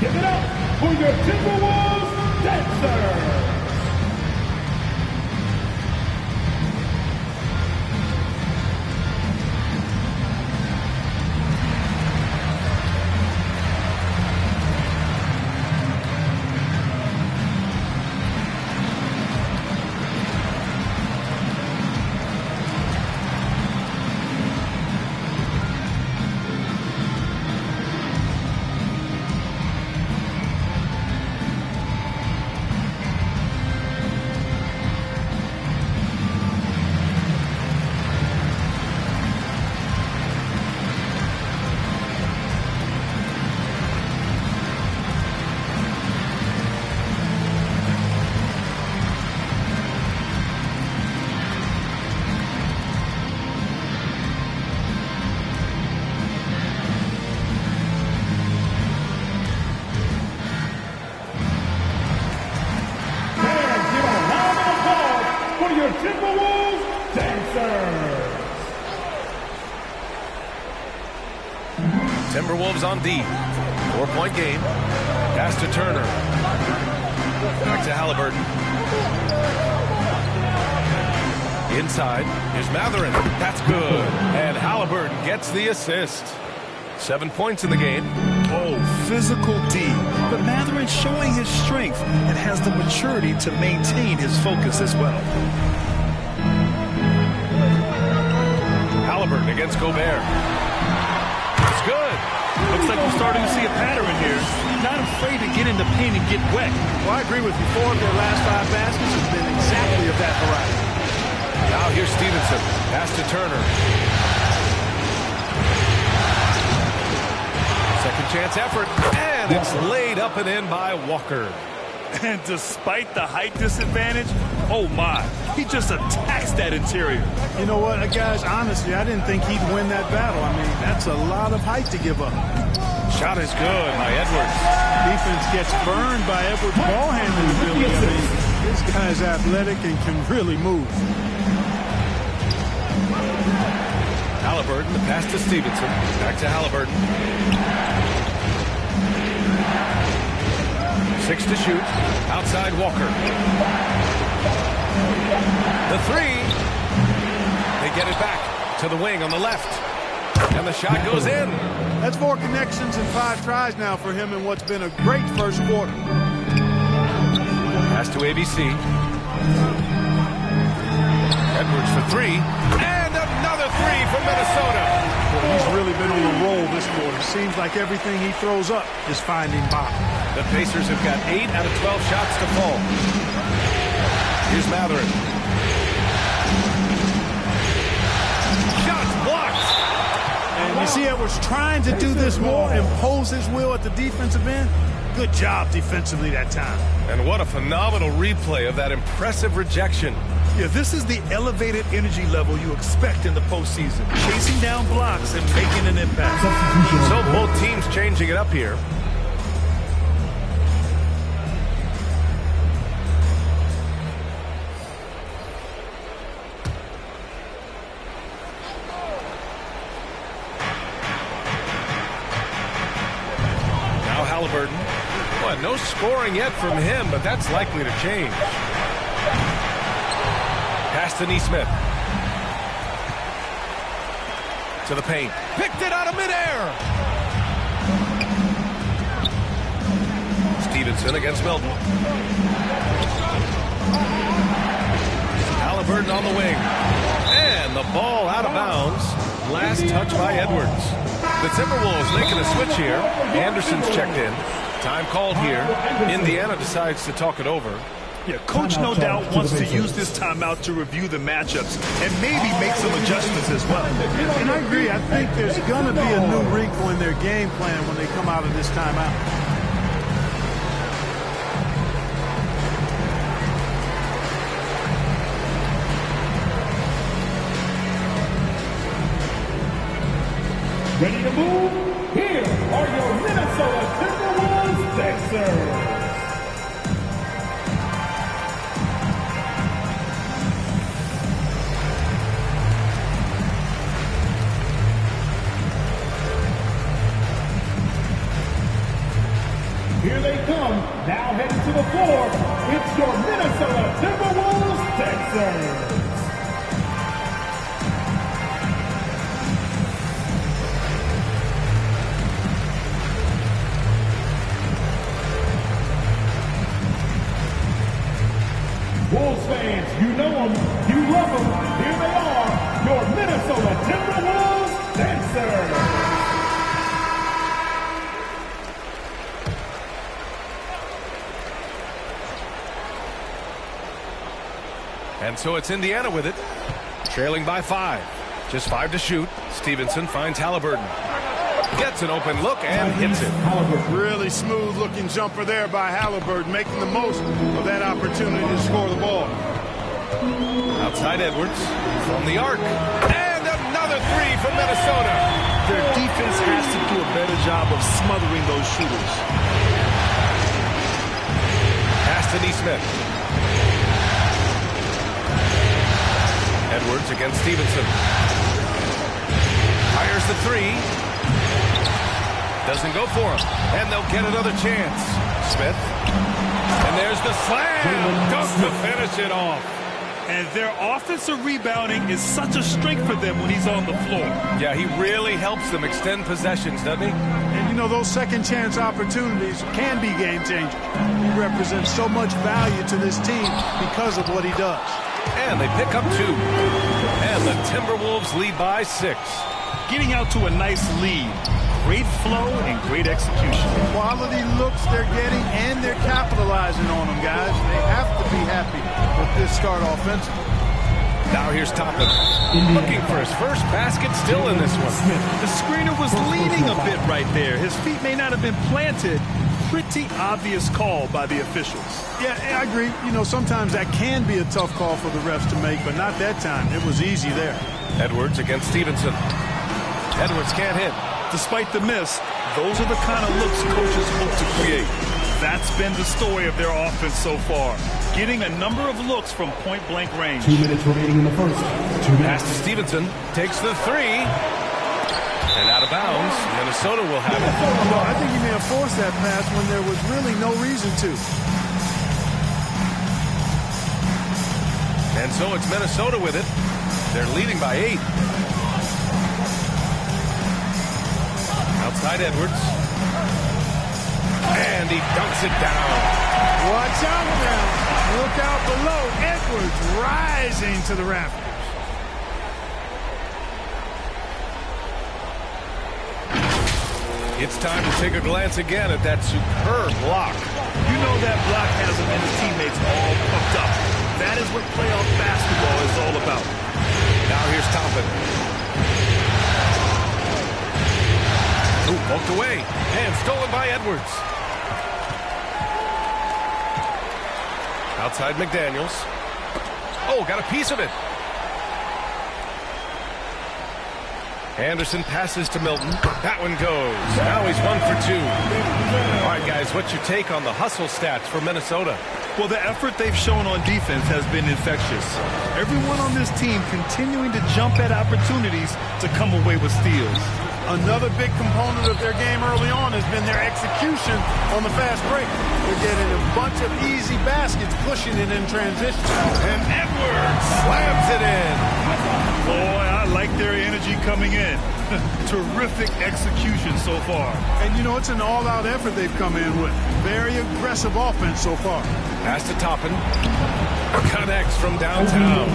Give it up for your Timberwolves dancer. Timberwolves on D. 4-point game. Pass to Turner. Back to Halliburton. Inside, here's Matherin. That's good. And Halliburton gets the assist. 7 points in the game. Oh, physical D. But Matherin's showing his strength and has the maturity to maintain his focus as well. Halliburton against Gobert. It's good. Looks like we're starting to see a pattern here. Not afraid to get in the paint and get wet. Well, I agree with you. 4 of their last 5 baskets have been exactly of that variety. Now here's Stevenson. Pass to Turner. Second chance effort. And it's laid up and in by Walker. And despite the height disadvantage, oh my, he just attacks that interior. You know what, guys, honestly, I didn't think he'd win that battle. I mean, that's a lot of height to give up. Shot is good by Edwards. Defense gets burned by Edwards' ball handling ability. I mean, this guy's athletic and can really move. Halliburton, the pass to Stevenson. Back to Halliburton. 6 to shoot. Outside Walker. The 3. They get it back to the wing on the left. And the shot goes in. That's 4 connections and 5 tries now for him in what's been a great first quarter. Pass to ABC. Edwards for 3. And another 3 from Minnesota. Well, he's really been on a roll this quarter. Seems like everything he throws up is finding bottom. The Pacers have got 8 out of 12 shots to fall. Here's Matherin. Shots blocked. And you see Edwards trying to do this more, impose his will at the defensive end. Good job defensively that time. And what a phenomenal replay of that impressive rejection. Yeah, this is the elevated energy level you expect in the postseason. Chasing down blocks and making an impact. So both teams changing it up here. Now Halliburton. Well, no scoring yet from him, but that's likely to change. Pass to Nesmith. To the paint. Picked it out of midair. Stevenson against Milton. Halliburton on the wing. And the ball out of bounds. Last touch by Edwards. The Timberwolves making a switch here. Anderson's checked in. Time called here. Indiana decides to talk it over. Yeah, coach no doubt wants to use this timeout to review the matchups and maybe make some adjustments as well. And I agree. I think there's going to be a new wrinkle in their game plan when they come out of this timeout. Ready to move? Here are your Minnesota Timberwolves Sixers. Here they come, now heading to the floor. It's your Minnesota Timberwolves Sixers. Wolves fans, you know them, you love them. Here they are, your Minnesota Timberwolves Sixers. And so it's Indiana with it, trailing by 5. Just 5 to shoot. Stevenson finds Halliburton. Gets an open look and hits it. Really smooth looking jumper there by Halliburton, making the most of that opportunity to score the ball. Outside Edwards from the arc. And another 3 from Minnesota. Their defense has to do a better job of smothering those shooters. Pass to Nesmith. Edwards against Stevenson. Fires the 3. Doesn't go for him. And they'll get another chance. Smith. And there's the slam. Dunk to finish it off. And their offensive rebounding is such a strength for them when he's on the floor. Yeah, he really helps them extend possessions, doesn't he? And, you know, those second-chance opportunities can be game-changers. He represents so much value to this team because of what he does. And they pick up 2. And the Timberwolves lead by 6. Getting out to a nice lead. Great flow and great execution. Quality looks they're getting, and they're capitalizing on them, guys. They have to be happy with this start offensively. Now here's Toppin, looking for his first basket, still in this one. The screener was leaning a bit right there. His feet may not have been planted. Pretty obvious call by the officials. Yeah, I agree. You know, sometimes that can be a tough call for the refs to make, but not that time. It was easy there. Edwards against Stevenson. Edwards can't hit. Despite the miss, those are the kind of looks coaches hope to create. That's been the story of their offense so far. Getting a number of looks from point-blank range. 2 minutes remaining in the first. 2 minutes. Pass to Stevenson. Takes the 3. And out of bounds. Minnesota will have it. Well, I think he may have forced that pass when there was really no reason to. And so it's Minnesota with it. They're leading by 8. Outside Edwards. And he dunks it down. Watch out now. Look out below. Edwards rising to the rafters. It's time to take a glance again at that superb block. You know that block has him and his teammates all pumped up. That is what playoff basketball is all about. Now here's Toppin. Ooh, poked away. And stolen by Edwards. Outside McDaniels. Oh, got a piece of it. Anderson passes to Milton. That one goes. Now he's 1 for 2. All right, guys, what's your take on the hustle stats for Minnesota? Well, the effort they've shown on defense has been infectious. Everyone on this team continuing to jump at opportunities to come away with steals. Another big component of their game early on has been their execution on the fast break. They're getting a bunch of easy baskets, pushing it in transition. And Edwards slams it in. Boy, I like their energy coming in. Terrific execution so far. And, you know, it's an all-out effort they've come in with. Very aggressive offense so far. Pass to Toppin. Connects from downtown.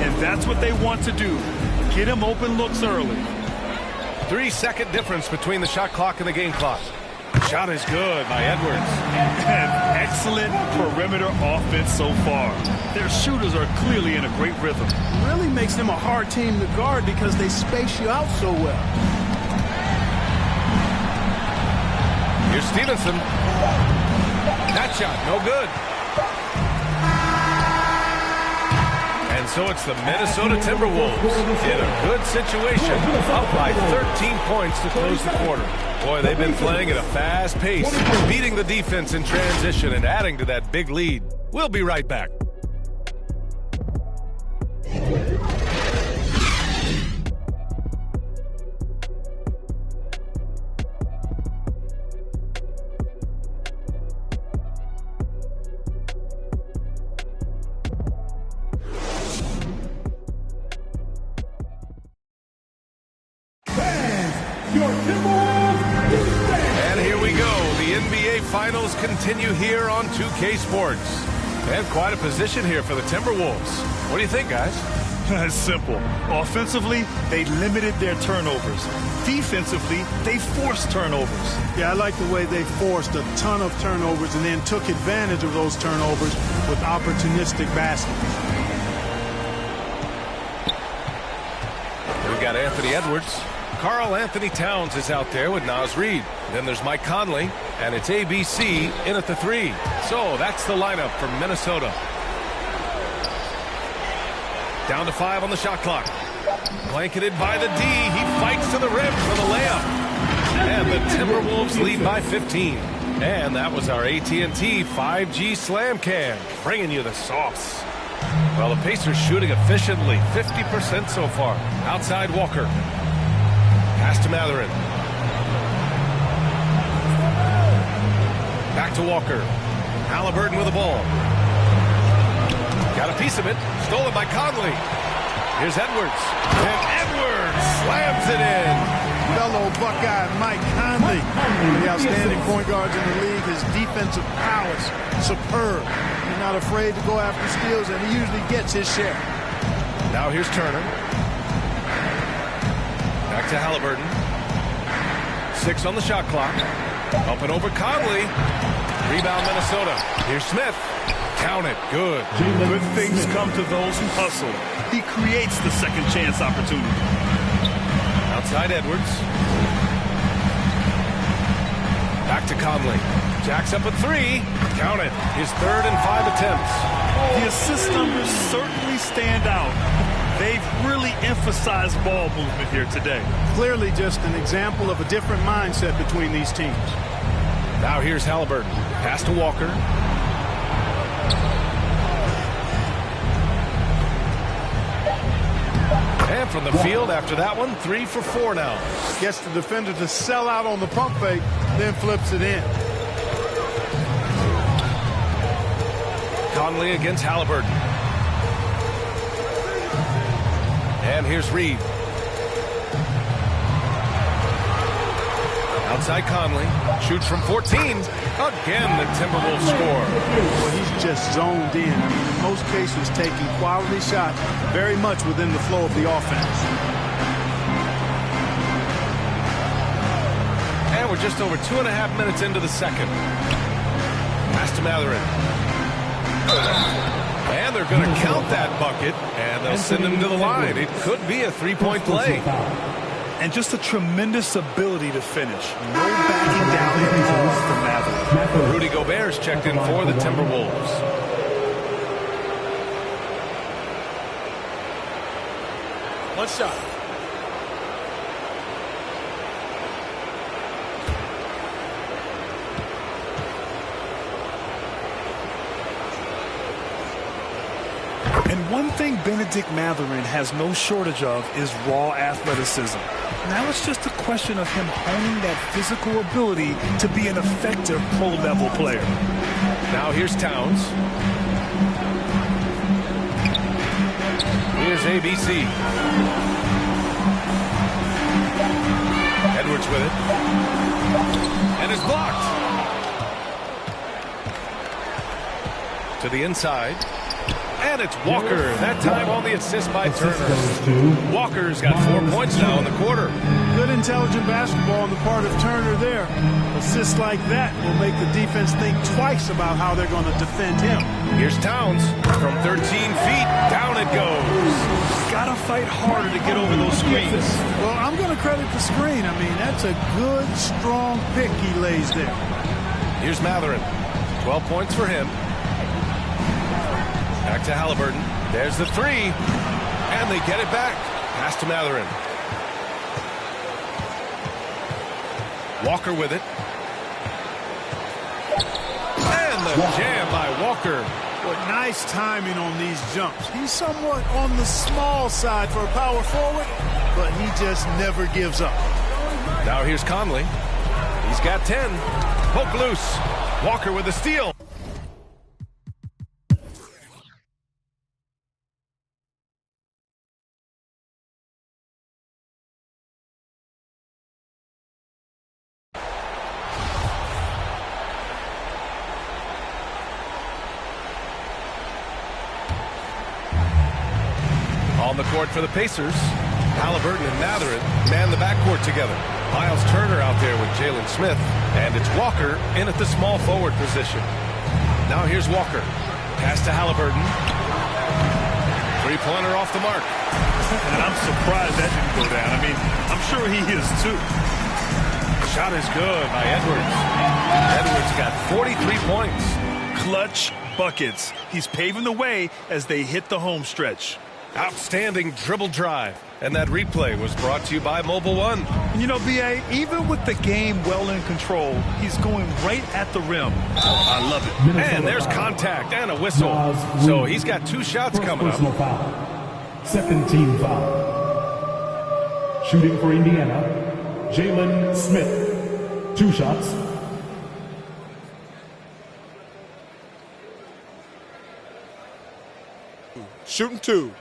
And that's what they want to do. Get him open looks early. 3-second difference between the shot clock and the game clock. Shot is good by Edwards. And excellent perimeter offense so far. Their shooters are clearly in a great rhythm. Really makes them a hard team to guard because they space you out so well. Here's Stevenson. That shot, no good. And so it's the Minnesota Timberwolves in a good situation, up by 13 points to close the quarter. Boy, they've been playing at a fast pace, beating the defense in transition and adding to that big lead. We'll be right back. And here we go. The NBA Finals continue here on 2K Sports. And quite a position here for the Timberwolves. What do you think, guys? It's simple. Offensively, they limited their turnovers. Defensively, they forced turnovers. Yeah, I like the way they forced a ton of turnovers and then took advantage of those turnovers with opportunistic baskets. We've got Anthony Edwards. Karl Anthony Towns is out there with Naz Reid. Then there's Mike Conley, and it's ABC in at the 3. So that's the lineup for Minnesota. Down to 5 on the shot clock. Blanketed by the D. He fights to the rim for the layup. And the Timberwolves lead by 15. And that was our AT&T 5G Slam Cam, bringing you the sauce. Well, the Pacers shooting efficiently, 50% so far. Outside Walker. Pass to Matherin. Back to Walker. Halliburton with the ball. Got a piece of it. Stolen by Conley. Here's Edwards. And Edwards slams it in. Fellow Buckeye Mike Conley, the outstanding point guards in the league. His defensive prowess, superb. He's not afraid to go after steals, and he usually gets his share. Now here's Turner. Back to Halliburton. 6 on the shot clock. Up and over Conley. Rebound Minnesota. Here's Smith. Count it. Good. Good things come to those who hustle. He creates the second chance opportunity. Outside Edwards. Back to Conley. Jacks up at 3. Count it. His 3rd and 5 attempts. The assist numbers certainly stand out. They've really emphasized ball movement here today. Clearly just an example of a different mindset between these teams. Now here's Halliburton. Pass to Walker. And from the field after that one, 3 for 4 now. Gets the defender to sell out on the pump fake, then flips it in. Conley against Halliburton. And here's Reed. Outside Conley. Shoots from 14. Again, the Timberwolves score. Well, he's just zoned in. I mean, in most cases, taking quality shots very much within the flow of the offense. And we're just over 2.5 minutes into the second. Pass to Matherin. And they're going to count that bucket, and they'll send him to the line. It could be a 3-point play. And just a tremendous ability to finish. No backing down at all from Matherin. Rudy Gobert's checked in for the Timberwolves. One shot. And one thing Benedict Matherin has no shortage of is raw athleticism. Now it's just a question of him honing that physical ability to be an effective pro-level player. Now here's Towns. Here's ABC. Edwards with it. And it's blocked. To the inside. And it's Walker, that time on the assist by Turner. Walker's got 4 points now in the quarter. Good intelligent basketball on the part of Turner there. Assists like that will make the defense think twice about how they're going to defend him. Here's Towns from 13 feet. Down it goes. Gotta fight harder to get over those screens. Well, I'm going to credit the screen. I mean, that's a good, strong pick he lays there. Here's Matherin. 12 points for him. Back to Halliburton. There's the 3. And they get it back. Pass to Matherin. Walker with it. And the jam by Walker. What nice timing on these jumps. He's somewhat on the small side for a power forward, but he just never gives up. Now here's Conley. He's got 10. Poke loose. Walker with a steal. On the court for the Pacers, Halliburton and Matherin man the backcourt together. Miles Turner out there with Jalen Smith, and it's Walker in at the small forward position. Now here's Walker. Pass to Halliburton. 3-pointer off the mark. And I'm surprised that didn't go down. I mean, I'm sure he is too. Shot is good by Edwards. Edwards got 43 points. Clutch buckets. He's paving the way as they hit the home stretch. Outstanding dribble drive. And that replay was brought to you by Mobile One. And you know, B.A., even with the game well in control, he's going right at the rim. I love it. And there's contact and a whistle. So he's got 2 shots coming up. Foul. Second team foul. Shooting for Indiana, Jalen Smith. 2 shots. shooting 2.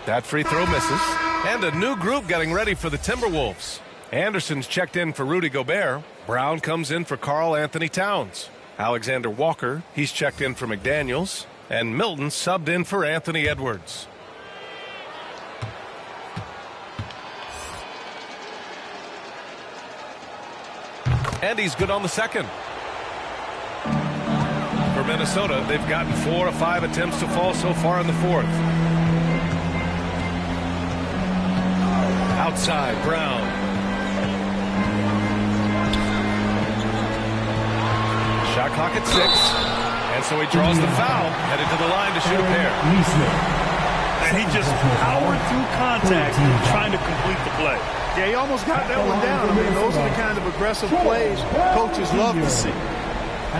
That free throw misses. And a new group getting ready for the Timberwolves. Anderson's checked in for Rudy Gobert. Brown comes in for Karl Anthony Towns. Alexander Walker, he's checked in for McDaniels. And Milton subbed in for Anthony Edwards. And he's good on the second. For Minnesota, they've gotten 4 of 5 attempts to fall so far in the fourth. Outside, Brown. Shot clock at 6. And so he draws the foul, headed to the line to shoot a pair. And he just powered through contact trying to complete the play. Yeah, he almost got that one down. I mean, those are the kind of aggressive plays coaches love to see.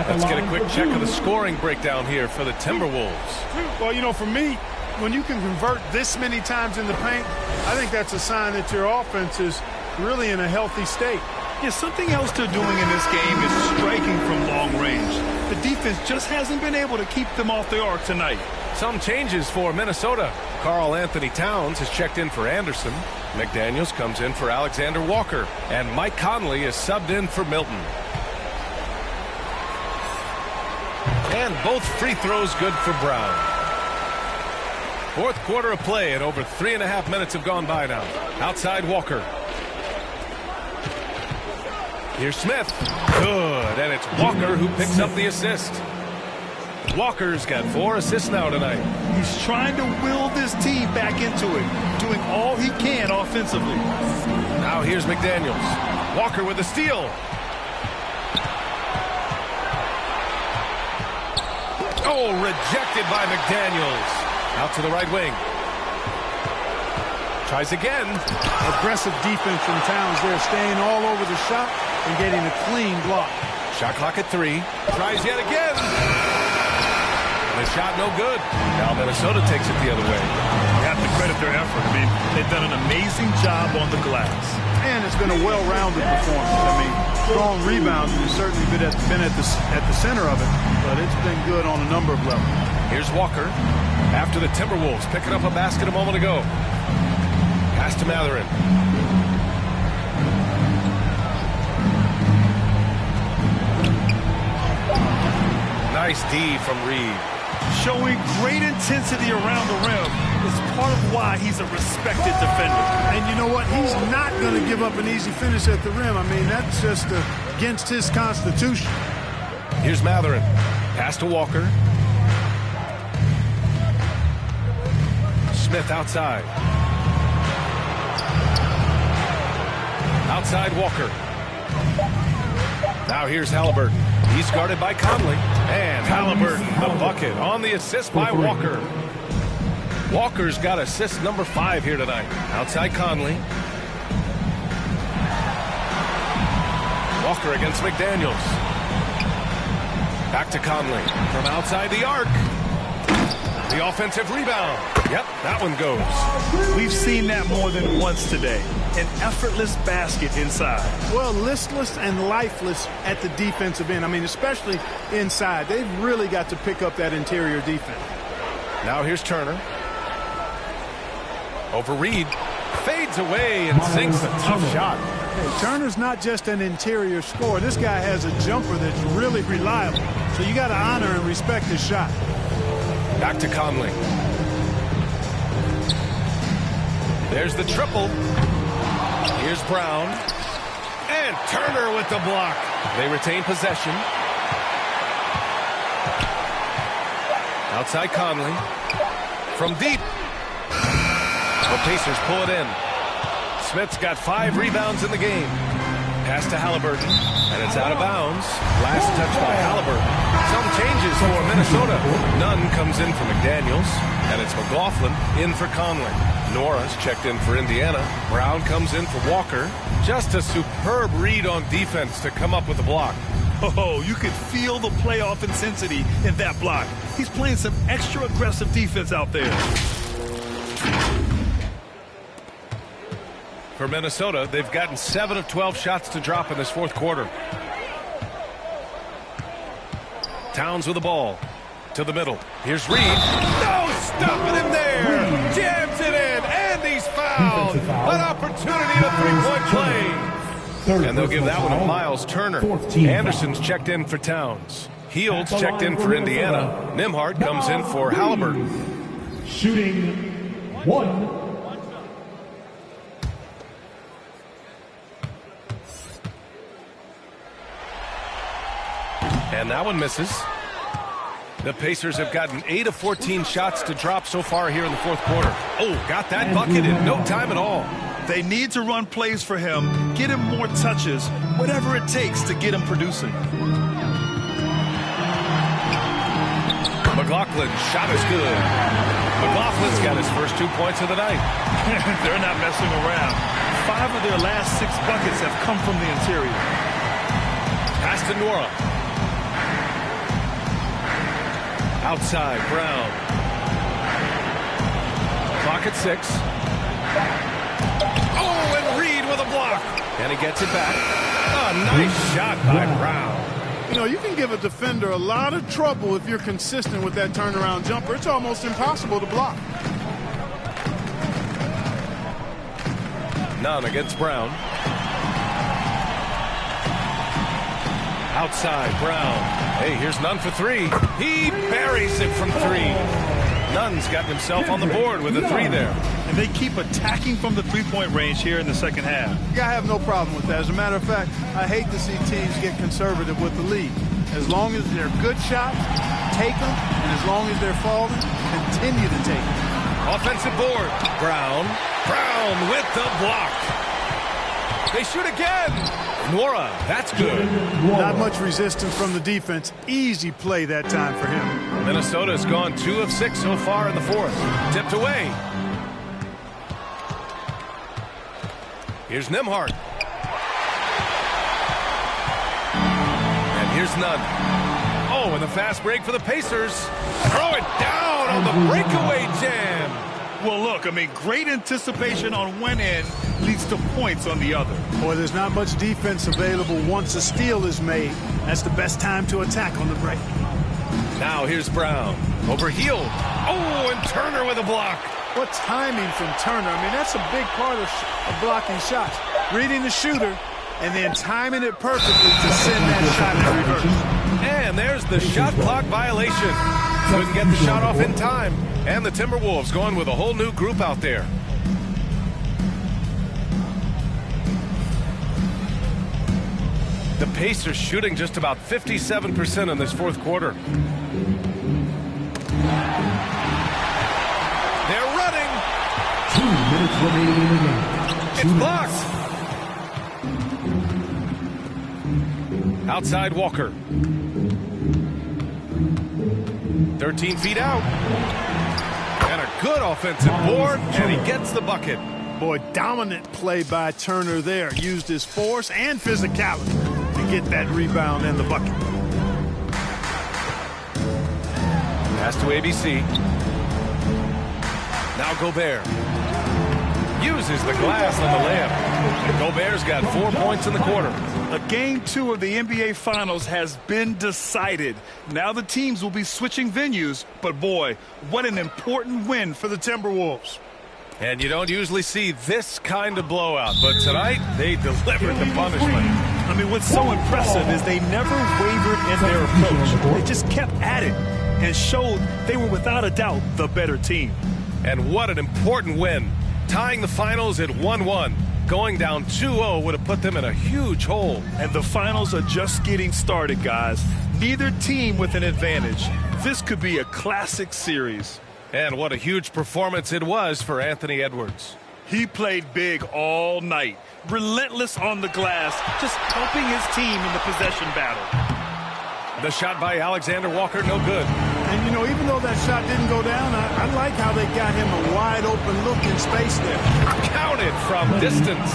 Let's get a quick check of the scoring breakdown here for the Timberwolves. Well, you know, for me, when you can convert this many times in the paint, I think that's a sign that your offense is really in a healthy state. Yeah, something else they're doing in this game is striking from long range. The defense just hasn't been able to keep them off the arc tonight. Some changes for Minnesota. Karl Anthony Towns has checked in for Anderson. McDaniels comes in for Alexander Walker. And Mike Conley is subbed in for Milton. And both free throws good for Brown. Fourth quarter of play, and over 3.5 minutes have gone by now. Outside Walker. Here's Smith. Good, and it's Walker who picks up the assist. Walker's got 4 assists now tonight. He's trying to will this team back into it, doing all he can offensively. Now here's McDaniels. Walker with a steal. Oh, rejected by McDaniels. Out to the right wing. Tries again. Aggressive defense from Towns there, staying all over the shot and getting a clean block. Shot clock at 3. Tries yet again. The shot no good. Now Minnesota takes it the other way. You have to credit their effort. I mean, they've done an amazing job on the glass. And it's been a well-rounded performance. I mean, strong rebounds has certainly been at the center of it, but it's been good on a number of levels. Here's Walker. After the Timberwolves picking up a basket a moment ago. Pass to Mathurin. Nice D from Reed. Showing great intensity around the rim is part of why he's a respected defender. And you know what? He's not going to give up an easy finish at the rim. I mean, that's just against his constitution. Here's Mathurin. Pass to Walker. Smith outside. Outside Walker. Now here's Halliburton. He's guarded by Conley. And Halliburton, the bucket on the assist by Walker. Walker's got assist number 5 here tonight. Outside Conley. Walker against McDaniels. Back to Conley. From outside the arc. The offensive rebound. Yep, that one goes. We've seen that more than once today. An effortless basket inside. Well, listless and lifeless at the defensive end. I mean, especially inside. They've really got to pick up that interior defense. Now here's Turner. Over Reed. Fades away and sinks a tough shot. Hey, Turner's not just an interior scorer. This guy has a jumper that's really reliable. So you got to honor and respect his shot. Back to Conley. There's the triple. Here's Brown. And Turner with the block. They retain possession. Outside Conley. From deep. The Pacers pull it in. Smith's got 5 rebounds in the game. Pass to Halliburton. And it's out of bounds. Last touch by Halliburton. Some changes for Minnesota. Nunn comes in for McDaniels. And it's McLaughlin in for Conley. Norris checked in for Indiana. Brown comes in for Walker. Just a superb read on defense to come up with the block. Oh, you could feel the playoff intensity in that block. He's playing some extra aggressive defense out there. For Minnesota, they've gotten 7 of 12 shots to drop in this fourth quarter. Towns with the ball. To the middle. Here's Reed. No, stopping him there. Jams it in, and he's fouled. An opportunity to three-point play. And they'll give that one to Miles Turner. Anderson's checked in for Towns. Heald's checked in for Indiana. Nembhard comes in for Halliburton. Shooting 1. And that one misses. The Pacers have gotten 8 of 14 shots to drop so far here in the fourth quarter. Oh, got that bucket in no time at all. They need to run plays for him, get him more touches, whatever it takes to get him producing. McLaughlin's shot is good. McLaughlin's got his first 2 points of the night. They're not messing around. 5 of their last 6 buckets have come from the interior. Pass to Nwora. Outside, Brown. Clock at 6. Oh, and Reed with a block. And he gets it back. Oh, nice shot by Brown. You know, you can give a defender a lot of trouble if you're consistent with that turnaround jumper. It's almost impossible to block. None against Brown. Outside, Brown. Hey, here's Nunn for 3. He buries it from 3. Nunn's gotten himself on the board with a 3 there. And they keep attacking from the three-point range here in the second half. Yeah, I have no problem with that. As a matter of fact, I hate to see teams get conservative with the lead. As long as they're good shots, take them. And as long as they're falling, continue to take them. Offensive board. Brown with the block. They shoot again. Nwora, that's good. Not much resistance from the defense. Easy play that time for him. Minnesota's gone 2 of 6 so far in the fourth. Tipped away. Here's Nembhard. And here's Nunn. Oh, and the fast break for the Pacers. Throw it down on the breakaway jam. Well, look, I mean, great anticipation on one end leads to points on the other. Boy, there's not much defense available once a steal is made. That's the best time to attack on the break. Now here's Brown. Over Hield. Oh, and Turner with a block. What timing from Turner. I mean, that's a big part of blocking shots. Reading the shooter and then timing it perfectly to send that shot in reverse. And there's the shot clock violation. Couldn't get the shot off in time. And the Timberwolves going with a whole new group out there. The Pacers shooting just about 57% in this fourth quarter. They're running. 2 minutes remaining in the game. It's blocked. Outside Walker. 13 feet out. And a good offensive board, and he gets the bucket. Boy, dominant play by Turner there. Used his force and physicality to get that rebound and the bucket. Pass to ABC. Now Gobert. Uses the glass on the layup. And Gobert's got 4 points in the quarter. A game 2 of the NBA Finals has been decided. Now the teams will be switching venues, but boy, what an important win for the Timberwolves. And you don't usually see this kind of blowout, but tonight they delivered the punishment. I mean, what's so impressive is they never wavered in their approach. They just kept at it and showed they were without a doubt the better team. And what an important win. Tying the finals at 1-1. Going down 2-0 would have put them in a huge hole. And the finals are just getting started, guys. Neither team with an advantage. This could be a classic series. And what a huge performance it was for Anthony Edwards. He played big all night. Relentless on the glass, just helping his team in the possession battle. The shot by Alexander Walker, no good. And, you know, even though that shot didn't go down, I like how they got him a wide-open look in space there. Counted from distance.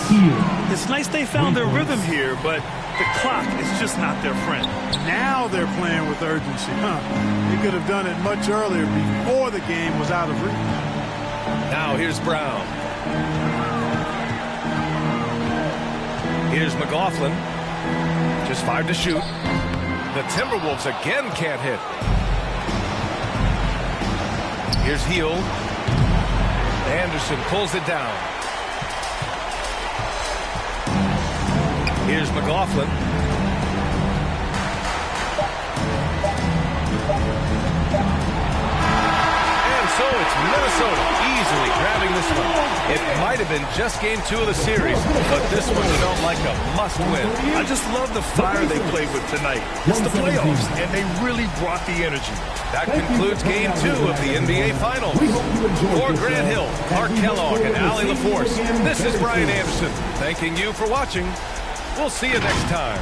It's nice they found their rhythm here, but the clock is just not their friend. Now they're playing with urgency, huh? They could have done it much earlier before the game was out of reach. Now here's Brown. Here's McLaughlin. Just 5 to shoot. The Timberwolves again can't hit. Here's Hield. Anderson pulls it down. Here's McLaughlin. And so it's Minnesota easily grabbing this one. It might have been just game 2 of the series, but this one felt like a must-win. I just love the fire they played with tonight. It's the playoffs, and they really brought the energy. That concludes game 2 of the NBA Finals. For Grant Hill, Clark Kellogg, and Allie LaForce, this is Brian Anderson thanking you for watching. We'll see you next time.